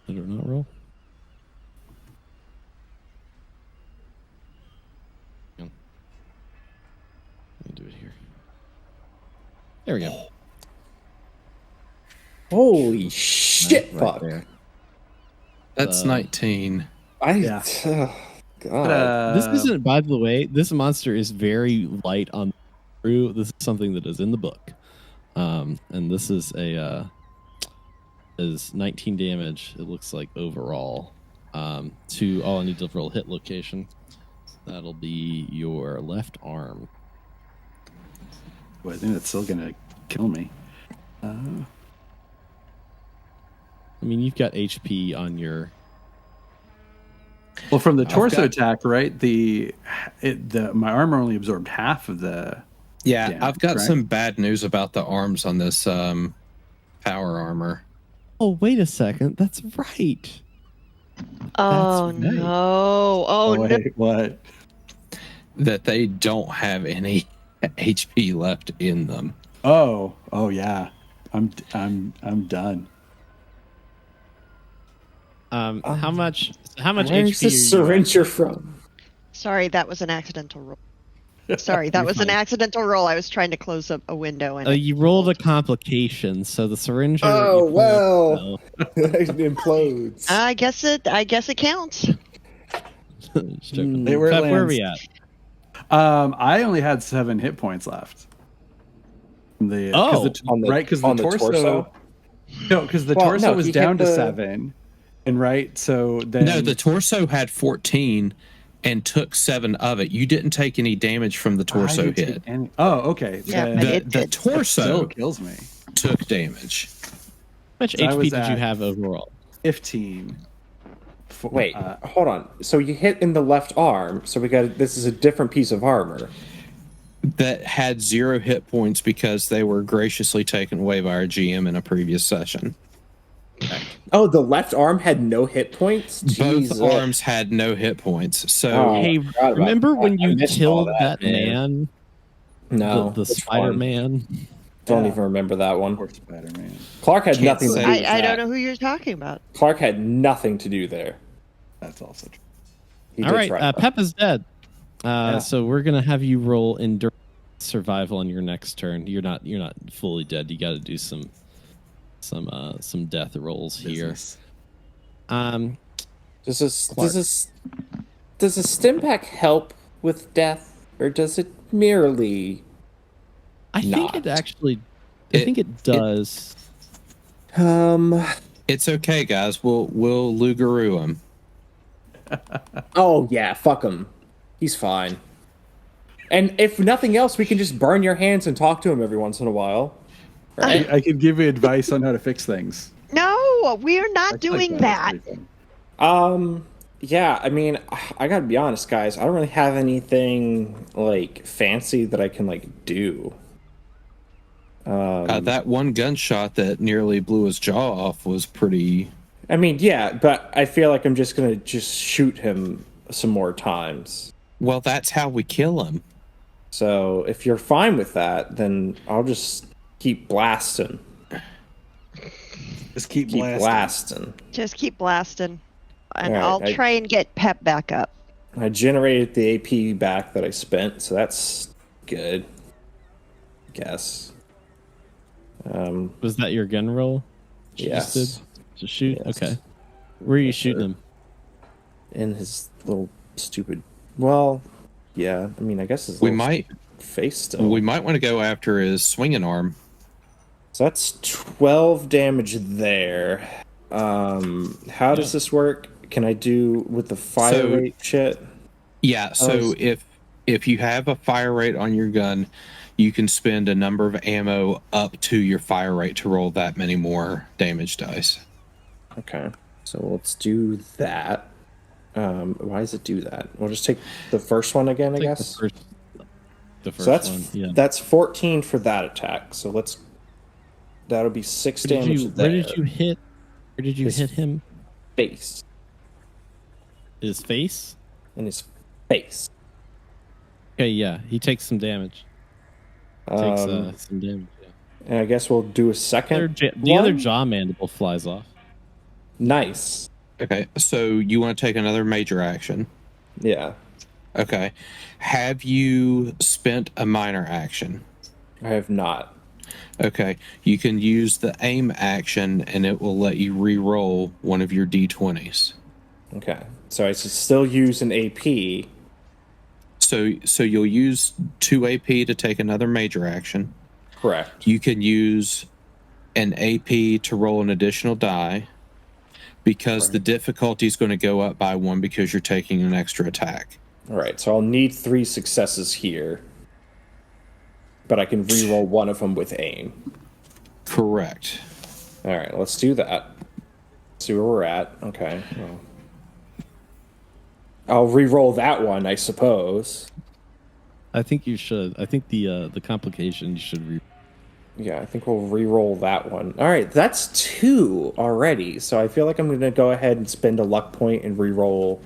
[SPEAKER 2] Did it not roll? Hang on. Let me do it here. There we go.
[SPEAKER 1] Holy shit!
[SPEAKER 2] Right
[SPEAKER 1] Fuck.
[SPEAKER 2] there.
[SPEAKER 3] That's 19.
[SPEAKER 5] Yeah.
[SPEAKER 1] God.
[SPEAKER 2] This isn't, by the way, this monster is very light on through. This is something that is in the book. And this is is 19 damage, it looks like, overall. I need to roll hit location. That'll be your left arm.
[SPEAKER 5] Well, I think that's still gonna kill me.
[SPEAKER 2] I mean, you've got HP on your.
[SPEAKER 5] Well, from the torso
[SPEAKER 3] got-
[SPEAKER 5] attack, right? My armor only absorbed half of the.
[SPEAKER 3] Yeah,
[SPEAKER 5] damage,
[SPEAKER 3] I've got
[SPEAKER 5] right?
[SPEAKER 3] some bad news about the arms on this power armor.
[SPEAKER 2] Oh, wait a second. That's right.
[SPEAKER 4] Oh
[SPEAKER 2] right.
[SPEAKER 4] no! Oh no!
[SPEAKER 5] wait, what?
[SPEAKER 3] That they don't have any HP left in them.
[SPEAKER 5] Oh yeah. I'm done.
[SPEAKER 2] How much
[SPEAKER 1] Where's
[SPEAKER 2] HP?
[SPEAKER 1] the
[SPEAKER 2] are you
[SPEAKER 1] syringe you're from?
[SPEAKER 4] Sorry, that was an accidental roll. Sorry, that was an accidental roll. I was trying to close up a window and
[SPEAKER 2] You rolled a complication, so the syringe.
[SPEAKER 1] Oh,
[SPEAKER 2] you
[SPEAKER 1] well.
[SPEAKER 2] pulled-
[SPEAKER 1] It implodes.
[SPEAKER 4] I guess it counts.
[SPEAKER 2] No. Just joking.
[SPEAKER 5] They were
[SPEAKER 2] Pep, where are
[SPEAKER 5] lands.
[SPEAKER 2] we at?
[SPEAKER 5] I only had 7 hit points left.
[SPEAKER 1] On the
[SPEAKER 5] torso. No, because the
[SPEAKER 1] Well,
[SPEAKER 5] torso
[SPEAKER 1] no,
[SPEAKER 5] was
[SPEAKER 1] he
[SPEAKER 5] down
[SPEAKER 1] hit
[SPEAKER 5] to
[SPEAKER 1] the-
[SPEAKER 5] 7, and right. So then
[SPEAKER 3] No, the torso had 14 and took 7 of it. You didn't take any damage from the
[SPEAKER 5] I
[SPEAKER 3] torso
[SPEAKER 5] didn't take
[SPEAKER 3] hit.
[SPEAKER 5] any- Oh, okay.
[SPEAKER 4] Yeah,
[SPEAKER 5] Then
[SPEAKER 4] but
[SPEAKER 3] The,
[SPEAKER 4] it
[SPEAKER 3] the
[SPEAKER 4] did.
[SPEAKER 5] that still
[SPEAKER 3] torso
[SPEAKER 5] kills me.
[SPEAKER 3] took damage.
[SPEAKER 2] How much
[SPEAKER 5] So I
[SPEAKER 2] HP
[SPEAKER 5] was
[SPEAKER 2] did you
[SPEAKER 5] at-
[SPEAKER 2] have overall?
[SPEAKER 5] 15.
[SPEAKER 1] Wait, hold on. So you hit in the left arm. So this is a different piece of armor.
[SPEAKER 3] That had 0 hit points because they were graciously taken away by our GM in a previous session.
[SPEAKER 1] Oh, the left arm had no hit points? Jesus.
[SPEAKER 3] Both arms had no hit points. So
[SPEAKER 1] Oh,
[SPEAKER 2] Hey,
[SPEAKER 1] I forgot about
[SPEAKER 2] remember
[SPEAKER 1] that.
[SPEAKER 2] when
[SPEAKER 1] I
[SPEAKER 2] you
[SPEAKER 1] missed all
[SPEAKER 2] killed that man?
[SPEAKER 1] No.
[SPEAKER 2] The
[SPEAKER 1] which
[SPEAKER 2] Spider
[SPEAKER 1] one?
[SPEAKER 2] Man?
[SPEAKER 1] Don't
[SPEAKER 5] Yeah.
[SPEAKER 1] even remember that one.
[SPEAKER 5] Poor Spider-Man.
[SPEAKER 1] Clark had
[SPEAKER 3] Can't
[SPEAKER 1] nothing to
[SPEAKER 3] say.
[SPEAKER 1] do with
[SPEAKER 4] I
[SPEAKER 1] that.
[SPEAKER 4] don't know who you're talking about.
[SPEAKER 1] Clark had nothing to do there.
[SPEAKER 5] That's also true.
[SPEAKER 1] He
[SPEAKER 2] All
[SPEAKER 1] did
[SPEAKER 2] right,
[SPEAKER 1] try, though.
[SPEAKER 2] Pep is dead.
[SPEAKER 5] Yeah.
[SPEAKER 2] So we're gonna have you roll endurance survival on your next turn. You're not fully dead. You got to do some death rolls here.
[SPEAKER 5] Business.
[SPEAKER 1] Does a
[SPEAKER 2] Clark.
[SPEAKER 1] stim pack help with death, or does it merely?
[SPEAKER 2] I think
[SPEAKER 1] Not.
[SPEAKER 2] it actually. I think it does.
[SPEAKER 3] it's okay, guys. We'll Lugaroo him.
[SPEAKER 1] Oh yeah, fuck him. He's fine. And if nothing else, we can just burn your hands and talk to him every once in a while. Right?
[SPEAKER 5] I could give you advice on how to fix things.
[SPEAKER 4] No, we are not
[SPEAKER 5] Like
[SPEAKER 4] doing
[SPEAKER 5] That's
[SPEAKER 4] that.
[SPEAKER 5] pretty fun.
[SPEAKER 1] Yeah, I mean, I gotta be honest, guys. I don't really have anything like fancy that I can like do.
[SPEAKER 3] That one gunshot that nearly blew his jaw off was pretty.
[SPEAKER 1] I mean, yeah, but I feel like I'm just gonna shoot him some more times.
[SPEAKER 3] Well, that's how we kill him.
[SPEAKER 1] So if you're fine with that, then I'll just keep blasting.
[SPEAKER 5] Just keep
[SPEAKER 1] Keep
[SPEAKER 5] blasting.
[SPEAKER 1] blasting.
[SPEAKER 4] Just keep blasting, and
[SPEAKER 1] All right,
[SPEAKER 4] I'll try and get Pep back up.
[SPEAKER 1] I generated the AP back that I spent, so that's good. I guess.
[SPEAKER 2] Was that your gun roll? You
[SPEAKER 1] Yes.
[SPEAKER 2] just did? To shoot?
[SPEAKER 1] Yes.
[SPEAKER 2] Okay. Where are you
[SPEAKER 1] Yes,
[SPEAKER 2] shooting
[SPEAKER 1] sir.
[SPEAKER 2] him?
[SPEAKER 1] In his little stupid. Well, yeah. I mean, I guess his
[SPEAKER 3] We
[SPEAKER 1] little
[SPEAKER 3] might
[SPEAKER 1] face still.
[SPEAKER 3] we might want to go after his swinging arm.
[SPEAKER 1] So that's 12 damage there. How does this work? Can I do with the fire
[SPEAKER 3] So-
[SPEAKER 1] rate shit?
[SPEAKER 3] Yeah. So if you have a fire rate on your gun, you can spend a number of ammo up to your fire rate to roll that many more damage dice.
[SPEAKER 1] Okay. So let's do that. Why does it do that? We'll just take the first one again, I
[SPEAKER 2] Take
[SPEAKER 1] guess.
[SPEAKER 2] the first
[SPEAKER 1] So that's
[SPEAKER 2] one. Yeah.
[SPEAKER 1] that's 14 for that attack. So that'll be 6
[SPEAKER 2] Where
[SPEAKER 1] damage there.
[SPEAKER 2] did you hit? Where did you
[SPEAKER 1] His-
[SPEAKER 2] hit him?
[SPEAKER 1] Face.
[SPEAKER 2] His face?
[SPEAKER 1] In his face.
[SPEAKER 2] Okay, yeah. He takes some damage. Takes some damage. Yeah.
[SPEAKER 1] And I guess we'll do a second.
[SPEAKER 2] The other
[SPEAKER 1] one?
[SPEAKER 2] jaw mandible flies off.
[SPEAKER 1] Nice.
[SPEAKER 3] Okay. So you want to take another major action.
[SPEAKER 1] Yeah.
[SPEAKER 3] Okay. Have you spent a minor action?
[SPEAKER 1] I have not.
[SPEAKER 3] Okay. You can use the aim action and it will let you re-roll one of your d20s.
[SPEAKER 1] Okay. So I should still use an AP.
[SPEAKER 3] So you'll use 2 AP to take another major action.
[SPEAKER 1] Correct.
[SPEAKER 3] You can use an AP to roll an additional die because the difficulty is going to go up by 1 because you're taking an extra attack.
[SPEAKER 1] All right. So I'll need 3 successes here. But I can re-roll one of them with aim.
[SPEAKER 3] Correct.
[SPEAKER 1] All right. Let's do that. See where we're at. Okay. Well, I'll re-roll that one, I suppose.
[SPEAKER 2] I think you should. I think the complication you should.
[SPEAKER 1] Yeah, I think we'll re-roll that one. All right, that's 2 already. So I feel like I'm going to go ahead and spend a luck point and re-roll.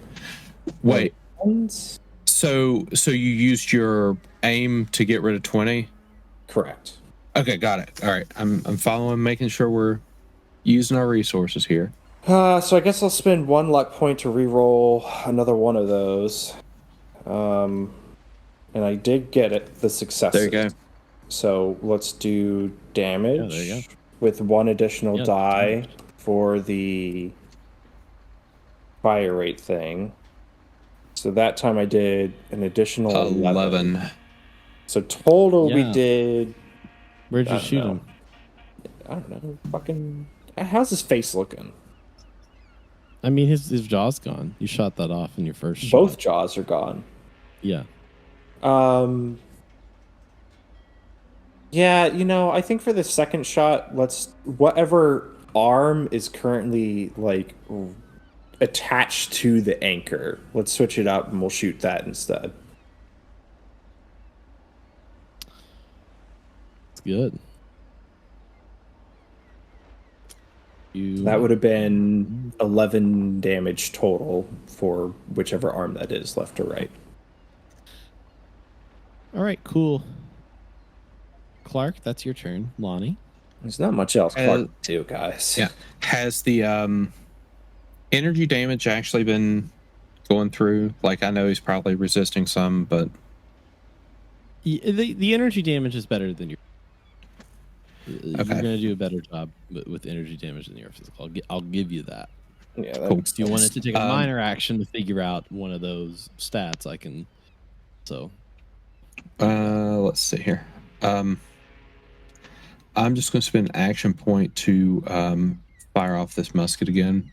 [SPEAKER 3] Wait.
[SPEAKER 1] Ones.
[SPEAKER 3] So you used your aim to get rid of 20?
[SPEAKER 1] Correct.
[SPEAKER 3] Okay, got it. All right. I'm following, making sure we're using our resources here.
[SPEAKER 1] So I guess I'll spend 1 luck point to re-roll another one of those. And I did get it, the success.
[SPEAKER 3] There you go.
[SPEAKER 1] So let's do damage
[SPEAKER 2] Yeah, there you go.
[SPEAKER 1] with 1 additional
[SPEAKER 2] Yeah,
[SPEAKER 1] die for the fire rate thing. So that time I did an additional 11.
[SPEAKER 3] 11.
[SPEAKER 1] So total we
[SPEAKER 2] Yeah.
[SPEAKER 1] did.
[SPEAKER 2] Where'd
[SPEAKER 1] I
[SPEAKER 2] you
[SPEAKER 1] don't
[SPEAKER 2] shoot
[SPEAKER 1] know.
[SPEAKER 2] him?
[SPEAKER 1] I don't know. Fucking. How's his face looking?
[SPEAKER 2] I mean, his jaw's gone. You shot that off in your first shot.
[SPEAKER 1] Both jaws are gone.
[SPEAKER 2] Yeah.
[SPEAKER 1] Yeah, I think for the second shot, whatever arm is currently like attached to the anchor, let's switch it up and we'll shoot that instead.
[SPEAKER 2] It's good.
[SPEAKER 1] That would have been 11 damage total for whichever arm that is, left or right.
[SPEAKER 2] All right, cool. Clark, that's your turn. Lonnie.
[SPEAKER 1] There's not much else Clark can do, guys.
[SPEAKER 3] Yeah. Has the energy damage actually been going through? Like, I know he's probably resisting some, but
[SPEAKER 2] The energy damage is better than your. You're
[SPEAKER 3] Okay.
[SPEAKER 2] going to do a better job with energy damage than your physical. I'll give you that.
[SPEAKER 1] Yeah,
[SPEAKER 3] Cool.
[SPEAKER 2] Do you want it to take a minor action to figure out one of those stats? I can. So.
[SPEAKER 3] let's see here. I'm just going to spend an action point to fire off this musket again.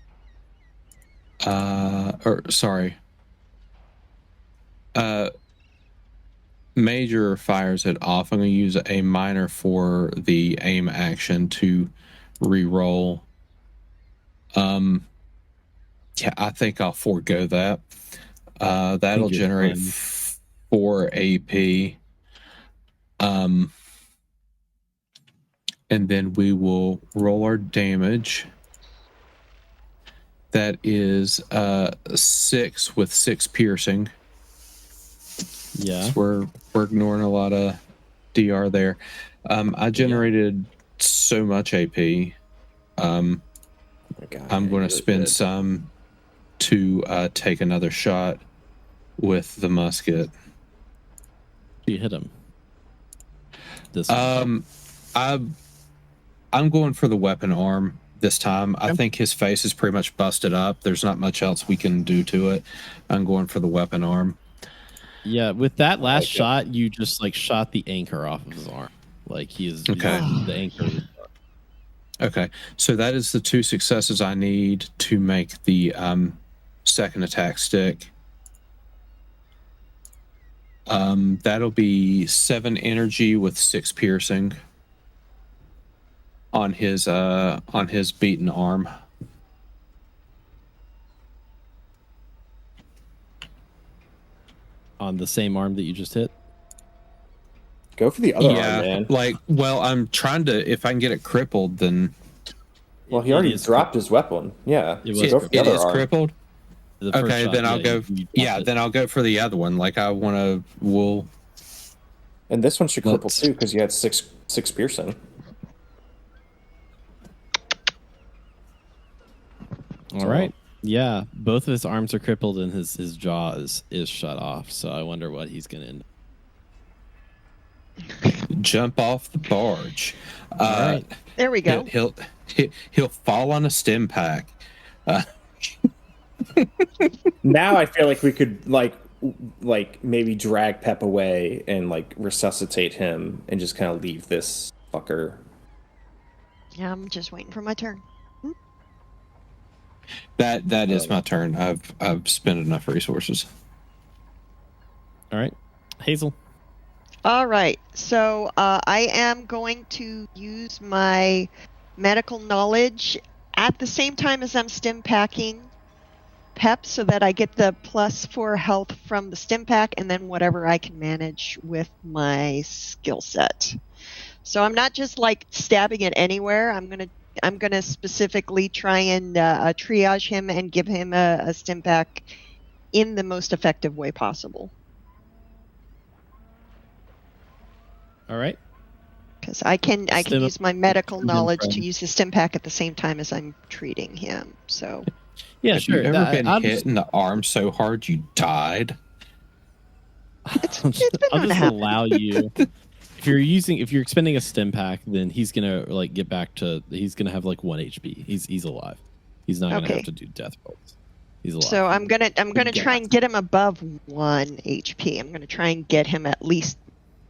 [SPEAKER 3] Major fires it off. I'm going to use a minor for the aim action to re-roll. Yeah, I think I'll forego that. That'll generate 4 AP. And then we will roll our damage. That is 6 with 6 piercing.
[SPEAKER 2] Yeah.
[SPEAKER 3] So we're ignoring a lot of DR there. I generated so much AP. I'm going to spend some to take another shot with the musket.
[SPEAKER 2] You hit him.
[SPEAKER 3] I'm going for the weapon arm this time. I think his face is pretty much busted up. There's not much else we can do to it. I'm going for the weapon arm.
[SPEAKER 2] Yeah, with that last shot, you just like shot the anchor off of his arm. Like he's the anchor.
[SPEAKER 3] Okay, so that is the 2 successes I need to make the second attack stick. That'll be 7 energy with 6 piercing on his beaten arm.
[SPEAKER 2] On the same arm that you just hit?
[SPEAKER 1] Go for the other arm, man.
[SPEAKER 3] I'm trying to, if I can get it crippled, then...
[SPEAKER 1] Well, he already dropped his weapon. Yeah.
[SPEAKER 2] It
[SPEAKER 1] So go for the
[SPEAKER 3] It
[SPEAKER 1] other
[SPEAKER 3] is
[SPEAKER 1] arm.
[SPEAKER 3] crippled?
[SPEAKER 2] The first
[SPEAKER 3] Okay,
[SPEAKER 2] shot,
[SPEAKER 3] then I'll go... then I'll go for the other one. Like, I want to...
[SPEAKER 1] And this one should cripple too, because you had six piercing.
[SPEAKER 2] All right. Yeah, both of his arms are crippled and his jaw is shut off. So I wonder what he's going to end.
[SPEAKER 3] Jump off the barge.
[SPEAKER 2] All right.
[SPEAKER 4] There we go.
[SPEAKER 3] He'll fall on a stim pack.
[SPEAKER 1] Now I feel like we could like maybe drag Pep away and like resuscitate him and just kind of leave this fucker.
[SPEAKER 4] Yeah, I'm just waiting for my turn.
[SPEAKER 3] That is my turn. I've spent enough resources.
[SPEAKER 2] All right. Hazel.
[SPEAKER 4] All right. So I am going to use my medical knowledge at the same time as I'm stim packing Pep so that I get the +4 health from the stim pack and then whatever I can manage with my skill set. So I'm not just like stabbing it anywhere. I'm gonna specifically try and triage him and give him a stim pack in the most effective way possible.
[SPEAKER 2] All right.
[SPEAKER 4] Because I can use my medical knowledge to use the stim pack at the same time as I'm treating him. So
[SPEAKER 2] Yeah,
[SPEAKER 3] Have
[SPEAKER 2] sure.
[SPEAKER 3] you ever been
[SPEAKER 2] I'll
[SPEAKER 3] hit
[SPEAKER 2] just-
[SPEAKER 3] in the arm so hard you died?
[SPEAKER 4] it's
[SPEAKER 2] I'll
[SPEAKER 4] been on
[SPEAKER 2] just
[SPEAKER 4] happen.
[SPEAKER 2] allow you. If you're expending a stim pack, then he's gonna like get back to. He's gonna have like 1 HP. He's alive. He's not gonna
[SPEAKER 4] Okay.
[SPEAKER 2] have to do death rolls. He's alive.
[SPEAKER 4] So I'm gonna try
[SPEAKER 2] gas.
[SPEAKER 4] and get him above 1 HP. I'm gonna try and get him at least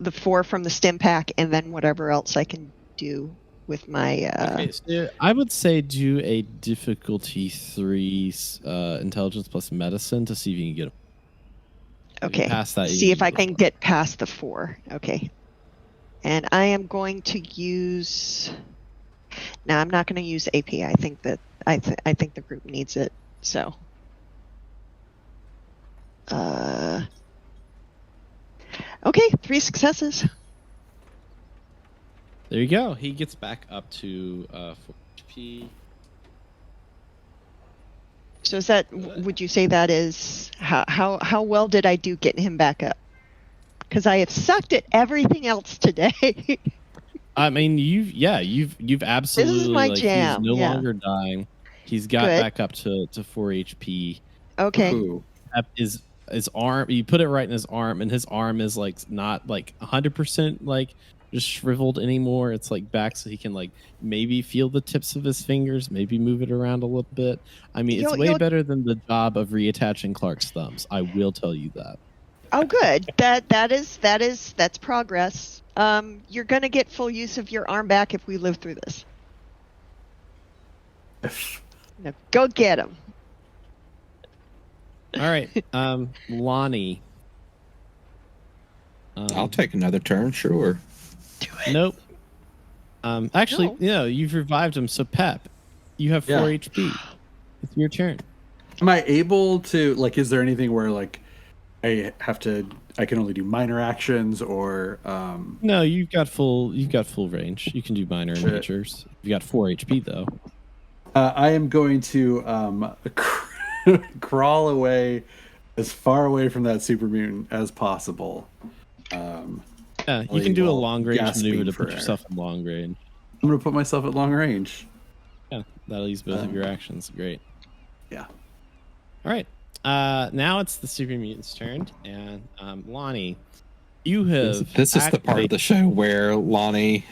[SPEAKER 4] the 4 from the stim pack, and then whatever else I can do with my.
[SPEAKER 2] Okay, so I would say do a difficulty 3 intelligence plus medicine to see if you can get him.
[SPEAKER 4] Okay.
[SPEAKER 2] Past that,
[SPEAKER 4] See if I can get past the 4. Okay. And I am going to use. Now I'm not going to use AP. I think that I think the group needs it. So. Okay, 3 successes.
[SPEAKER 2] There you go. He gets back up to 4 HP.
[SPEAKER 4] So is that? Would you say that is how well did I do getting him back up? Because I have sucked at everything else today.
[SPEAKER 2] I mean, you've absolutely.
[SPEAKER 4] This is my jam.
[SPEAKER 2] He's no
[SPEAKER 4] yeah.
[SPEAKER 2] longer dying. He's got
[SPEAKER 4] Good.
[SPEAKER 2] back up to 4 HP.
[SPEAKER 4] Okay.
[SPEAKER 5] Ooh.
[SPEAKER 2] His arm, you put it right in his arm, and his arm is like not like 100% like just shriveled anymore. It's like back, so he can like maybe feel the tips of his fingers, maybe move it around a little bit. I mean, it's way better than the job of reattaching Clark's thumbs. I will tell you that.
[SPEAKER 4] Oh, good. That's progress. You're gonna get full use of your arm back if we live through this. Now, go get him.
[SPEAKER 2] All right, Lonnie.
[SPEAKER 3] I'll take another turn, sure.
[SPEAKER 4] Do it.
[SPEAKER 2] Nope. Actually,
[SPEAKER 4] No.
[SPEAKER 2] you've revived him. So Pep, you have 4
[SPEAKER 5] Yeah.
[SPEAKER 2] HP. It's your turn.
[SPEAKER 5] Am I able to, like, is there anything where, like, I can only do minor actions or,
[SPEAKER 2] No, you've got full range. You can do minor and
[SPEAKER 5] Shit.
[SPEAKER 2] majors. You got 4 HP though.
[SPEAKER 5] I am going to crawl away as far away from that super mutant as possible.
[SPEAKER 2] Yeah, you can do a
[SPEAKER 5] while
[SPEAKER 2] long range
[SPEAKER 5] gasping
[SPEAKER 2] maneuver to
[SPEAKER 5] for
[SPEAKER 2] put
[SPEAKER 5] air.
[SPEAKER 2] yourself in long range.
[SPEAKER 5] I'm going to put myself at long range.
[SPEAKER 2] Yeah, that'll use both of your actions. Great.
[SPEAKER 5] Yeah.
[SPEAKER 2] All right. Now it's the super mutant's turn, and Lonnie, you have.
[SPEAKER 3] This is the part of the show where Lonnie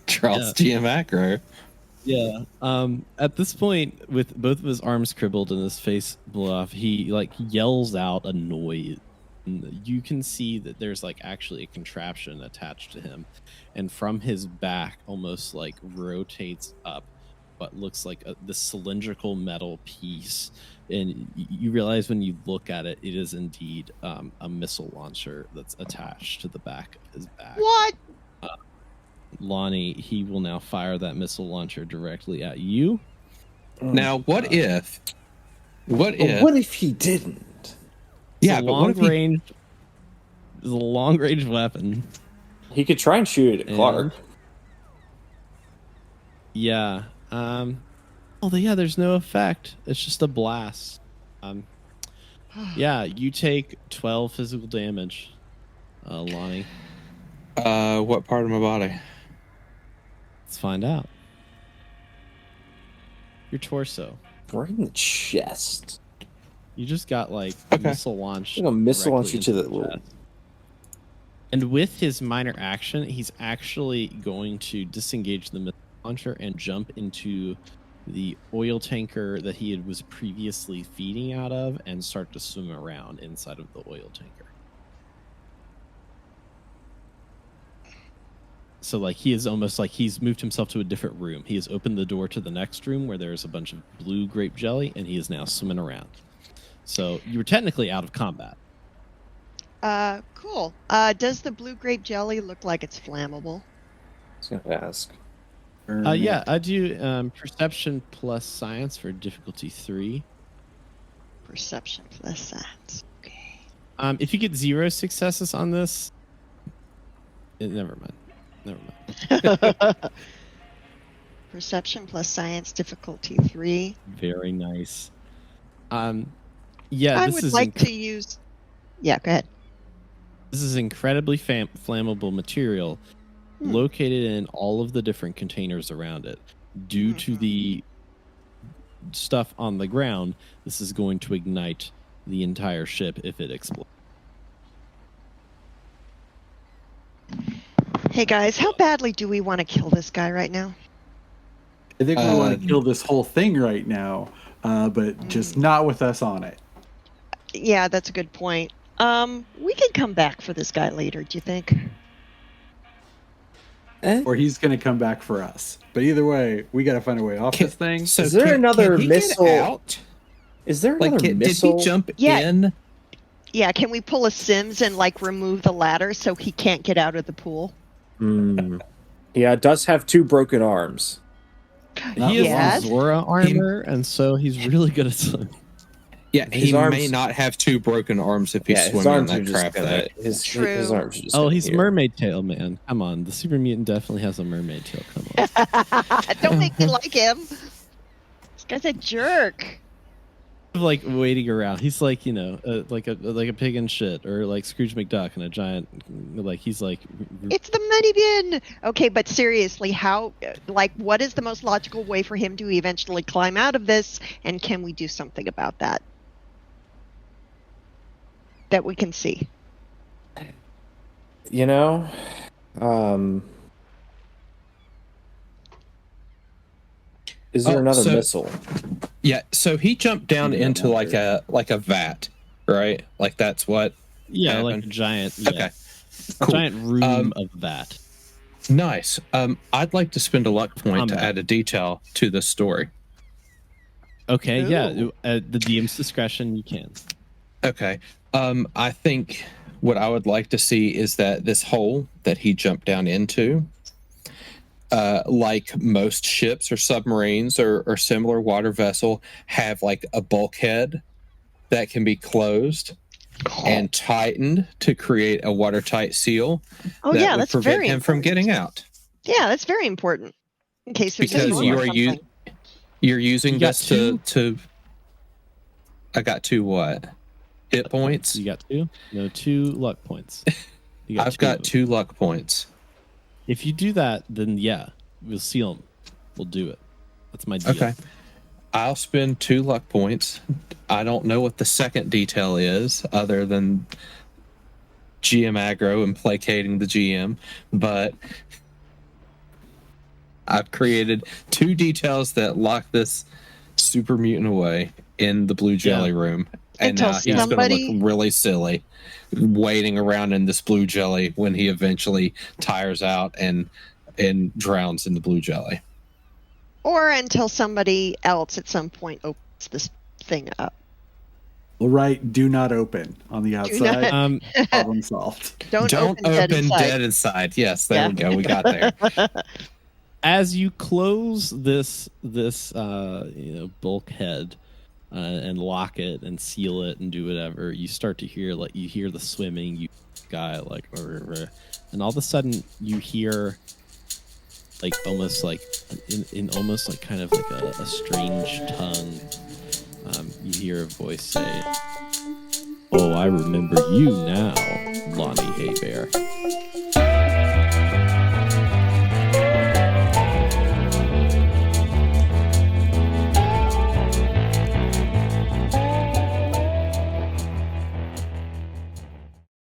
[SPEAKER 3] draws GM aggro.
[SPEAKER 2] Yeah. At this point, with both of his arms crippled and his face blew off, he like yells out a noise. And you can see that there's like actually a contraption attached to him, and from his back, almost like rotates up what looks like this cylindrical metal piece. And you realize when you look at it, it is indeed a missile launcher that's attached to the back of his back.
[SPEAKER 4] What?
[SPEAKER 2] Lonnie, he will now fire that missile launcher directly at you.
[SPEAKER 3] Now, what if?
[SPEAKER 1] But what if he didn't?
[SPEAKER 3] Yeah,
[SPEAKER 2] It's
[SPEAKER 3] but what if he,
[SPEAKER 2] range? It's a long range weapon.
[SPEAKER 1] He could try and shoot it at Clark.
[SPEAKER 2] Yeah. Yeah. There's no effect. It's just a blast. Yeah. You take 12 physical damage, Lonnie.
[SPEAKER 3] what part of my body?
[SPEAKER 2] Let's find out. Your torso.
[SPEAKER 1] Right in the chest.
[SPEAKER 2] You just got like
[SPEAKER 3] Okay.
[SPEAKER 2] missile launched.
[SPEAKER 1] I'm gonna missile launch you
[SPEAKER 2] directly
[SPEAKER 1] to
[SPEAKER 2] into
[SPEAKER 1] the little.
[SPEAKER 2] chest. And with his minor action, he's actually going to disengage the missile launcher and jump into the oil tanker that he was previously feeding out of and start to swim around inside of the oil tanker. So like he is almost like he's moved himself to a different room. He has opened the door to the next room where there's a bunch of blue grape jelly, and he is now swimming around. So you were technically out of combat.
[SPEAKER 4] Cool. Does the blue grape jelly look like it's flammable?
[SPEAKER 1] I was gonna ask.
[SPEAKER 2] Yeah, I do perception plus science for difficulty 3.
[SPEAKER 4] Perception plus science. Okay.
[SPEAKER 2] If you get 0 successes on this, never mind.
[SPEAKER 4] Perception plus science, difficulty 3.
[SPEAKER 2] Very nice. Yeah,
[SPEAKER 4] I
[SPEAKER 2] this
[SPEAKER 4] would
[SPEAKER 2] is
[SPEAKER 4] like to use. Yeah, go ahead.
[SPEAKER 2] This is incredibly flammable material located in all of the different containers around it. Due to the stuff on the ground, this is going to ignite the entire ship if it explodes.
[SPEAKER 4] Hey guys, how badly do we want to kill this guy right now?
[SPEAKER 5] I think we want to kill this whole thing right now. but just not with us on it.
[SPEAKER 4] Yeah, that's a good point. We can come back for this guy later. Do you think?
[SPEAKER 5] Or he's going to come back for us. But either way, we got to find a way off this thing.
[SPEAKER 3] So
[SPEAKER 1] Is there another missile?
[SPEAKER 3] Out?
[SPEAKER 1] Is there another
[SPEAKER 3] Did
[SPEAKER 1] missile?
[SPEAKER 3] he jump
[SPEAKER 4] Yeah.
[SPEAKER 3] in?
[SPEAKER 4] Yeah, can we pull a Sims and like remove the ladder so he can't get out of the pool?
[SPEAKER 1] Yeah, it does have 2 broken arms.
[SPEAKER 2] He is
[SPEAKER 4] Yes.
[SPEAKER 2] Zora armor, and so he's really good at swimming.
[SPEAKER 3] Yeah,
[SPEAKER 1] His
[SPEAKER 3] he
[SPEAKER 1] arms-
[SPEAKER 3] may not have 2 broken arms if he's
[SPEAKER 1] Yeah, his
[SPEAKER 3] swimming in
[SPEAKER 1] arms are
[SPEAKER 3] that
[SPEAKER 1] just
[SPEAKER 3] crap
[SPEAKER 1] gonna,
[SPEAKER 3] thing.
[SPEAKER 1] his
[SPEAKER 4] True.
[SPEAKER 1] arms are just
[SPEAKER 2] Oh,
[SPEAKER 1] gonna
[SPEAKER 2] he's
[SPEAKER 1] heal.
[SPEAKER 2] mermaid tail, man. Come on, the super mutant definitely has a mermaid tail. Come on.
[SPEAKER 4] Don't make me like him. This guy's a jerk.
[SPEAKER 2] Like waiting around. He's like, like a pig in shit, or like Scrooge McDuck and a giant, like he's like.
[SPEAKER 4] It's the money bin. Okay, but seriously, what is the most logical way for him to eventually climb out of this? And can we do something about that? That we can see.
[SPEAKER 1] You know, is there another missile?
[SPEAKER 3] Yeah, so he jumped down into like a vat, right? Like that's what
[SPEAKER 2] Yeah, like a
[SPEAKER 3] happened?
[SPEAKER 2] giant.
[SPEAKER 3] Okay.
[SPEAKER 2] Yeah,
[SPEAKER 3] Cool.
[SPEAKER 2] giant room of that.
[SPEAKER 3] Nice. I'd like to spend a luck point to
[SPEAKER 2] Combat.
[SPEAKER 3] add a detail to this story.
[SPEAKER 2] Okay,
[SPEAKER 4] Ooh.
[SPEAKER 2] yeah. At the DM's discretion, you can.
[SPEAKER 3] Okay. I think what I would like to see is that this hole that he jumped down into, like most ships or submarines or similar water vessel, have like a bulkhead that can be closed and tightened to create a watertight seal.
[SPEAKER 4] Oh
[SPEAKER 3] that
[SPEAKER 4] yeah,
[SPEAKER 3] would
[SPEAKER 4] that's
[SPEAKER 3] prevent
[SPEAKER 4] very
[SPEAKER 3] him from
[SPEAKER 4] important.
[SPEAKER 3] getting out.
[SPEAKER 4] Yeah, that's very important. In case there's a
[SPEAKER 3] Because
[SPEAKER 4] storm
[SPEAKER 3] you
[SPEAKER 4] or
[SPEAKER 3] are
[SPEAKER 4] something.
[SPEAKER 3] you're using
[SPEAKER 2] You got
[SPEAKER 3] this to. I got 2 what? Hit points.
[SPEAKER 2] You got 2? No, 2 luck points. You
[SPEAKER 3] I've got
[SPEAKER 2] of them.
[SPEAKER 3] 2 luck points.
[SPEAKER 2] If you do that, then yeah, we'll seal them. We'll do it. That's my deal.
[SPEAKER 3] Okay. I'll spend 2 luck points. I don't know what the second detail is other than GM aggro and placating the GM, but I've created 2 details that lock this super mutant away in the blue jelly room. And
[SPEAKER 4] Until
[SPEAKER 3] now he's going to
[SPEAKER 4] somebody-
[SPEAKER 3] look really silly waiting around in this blue jelly when he eventually tires out and drowns in the blue jelly.
[SPEAKER 4] Or until somebody else at some point opens this thing up.
[SPEAKER 5] We'll write "do not open" on the outside. Problem solved.
[SPEAKER 4] Don't
[SPEAKER 3] Don't
[SPEAKER 4] open
[SPEAKER 3] dead inside. Yes, there we go. We got there.
[SPEAKER 2] As you close this bulkhead and lock it and seal it and do whatever, you start to hear the swimming, you guy like, and all of a sudden you hear like almost like in almost like kind of like a strange tongue. You hear a voice say, "Oh, I remember you now, Lonnie Haybear."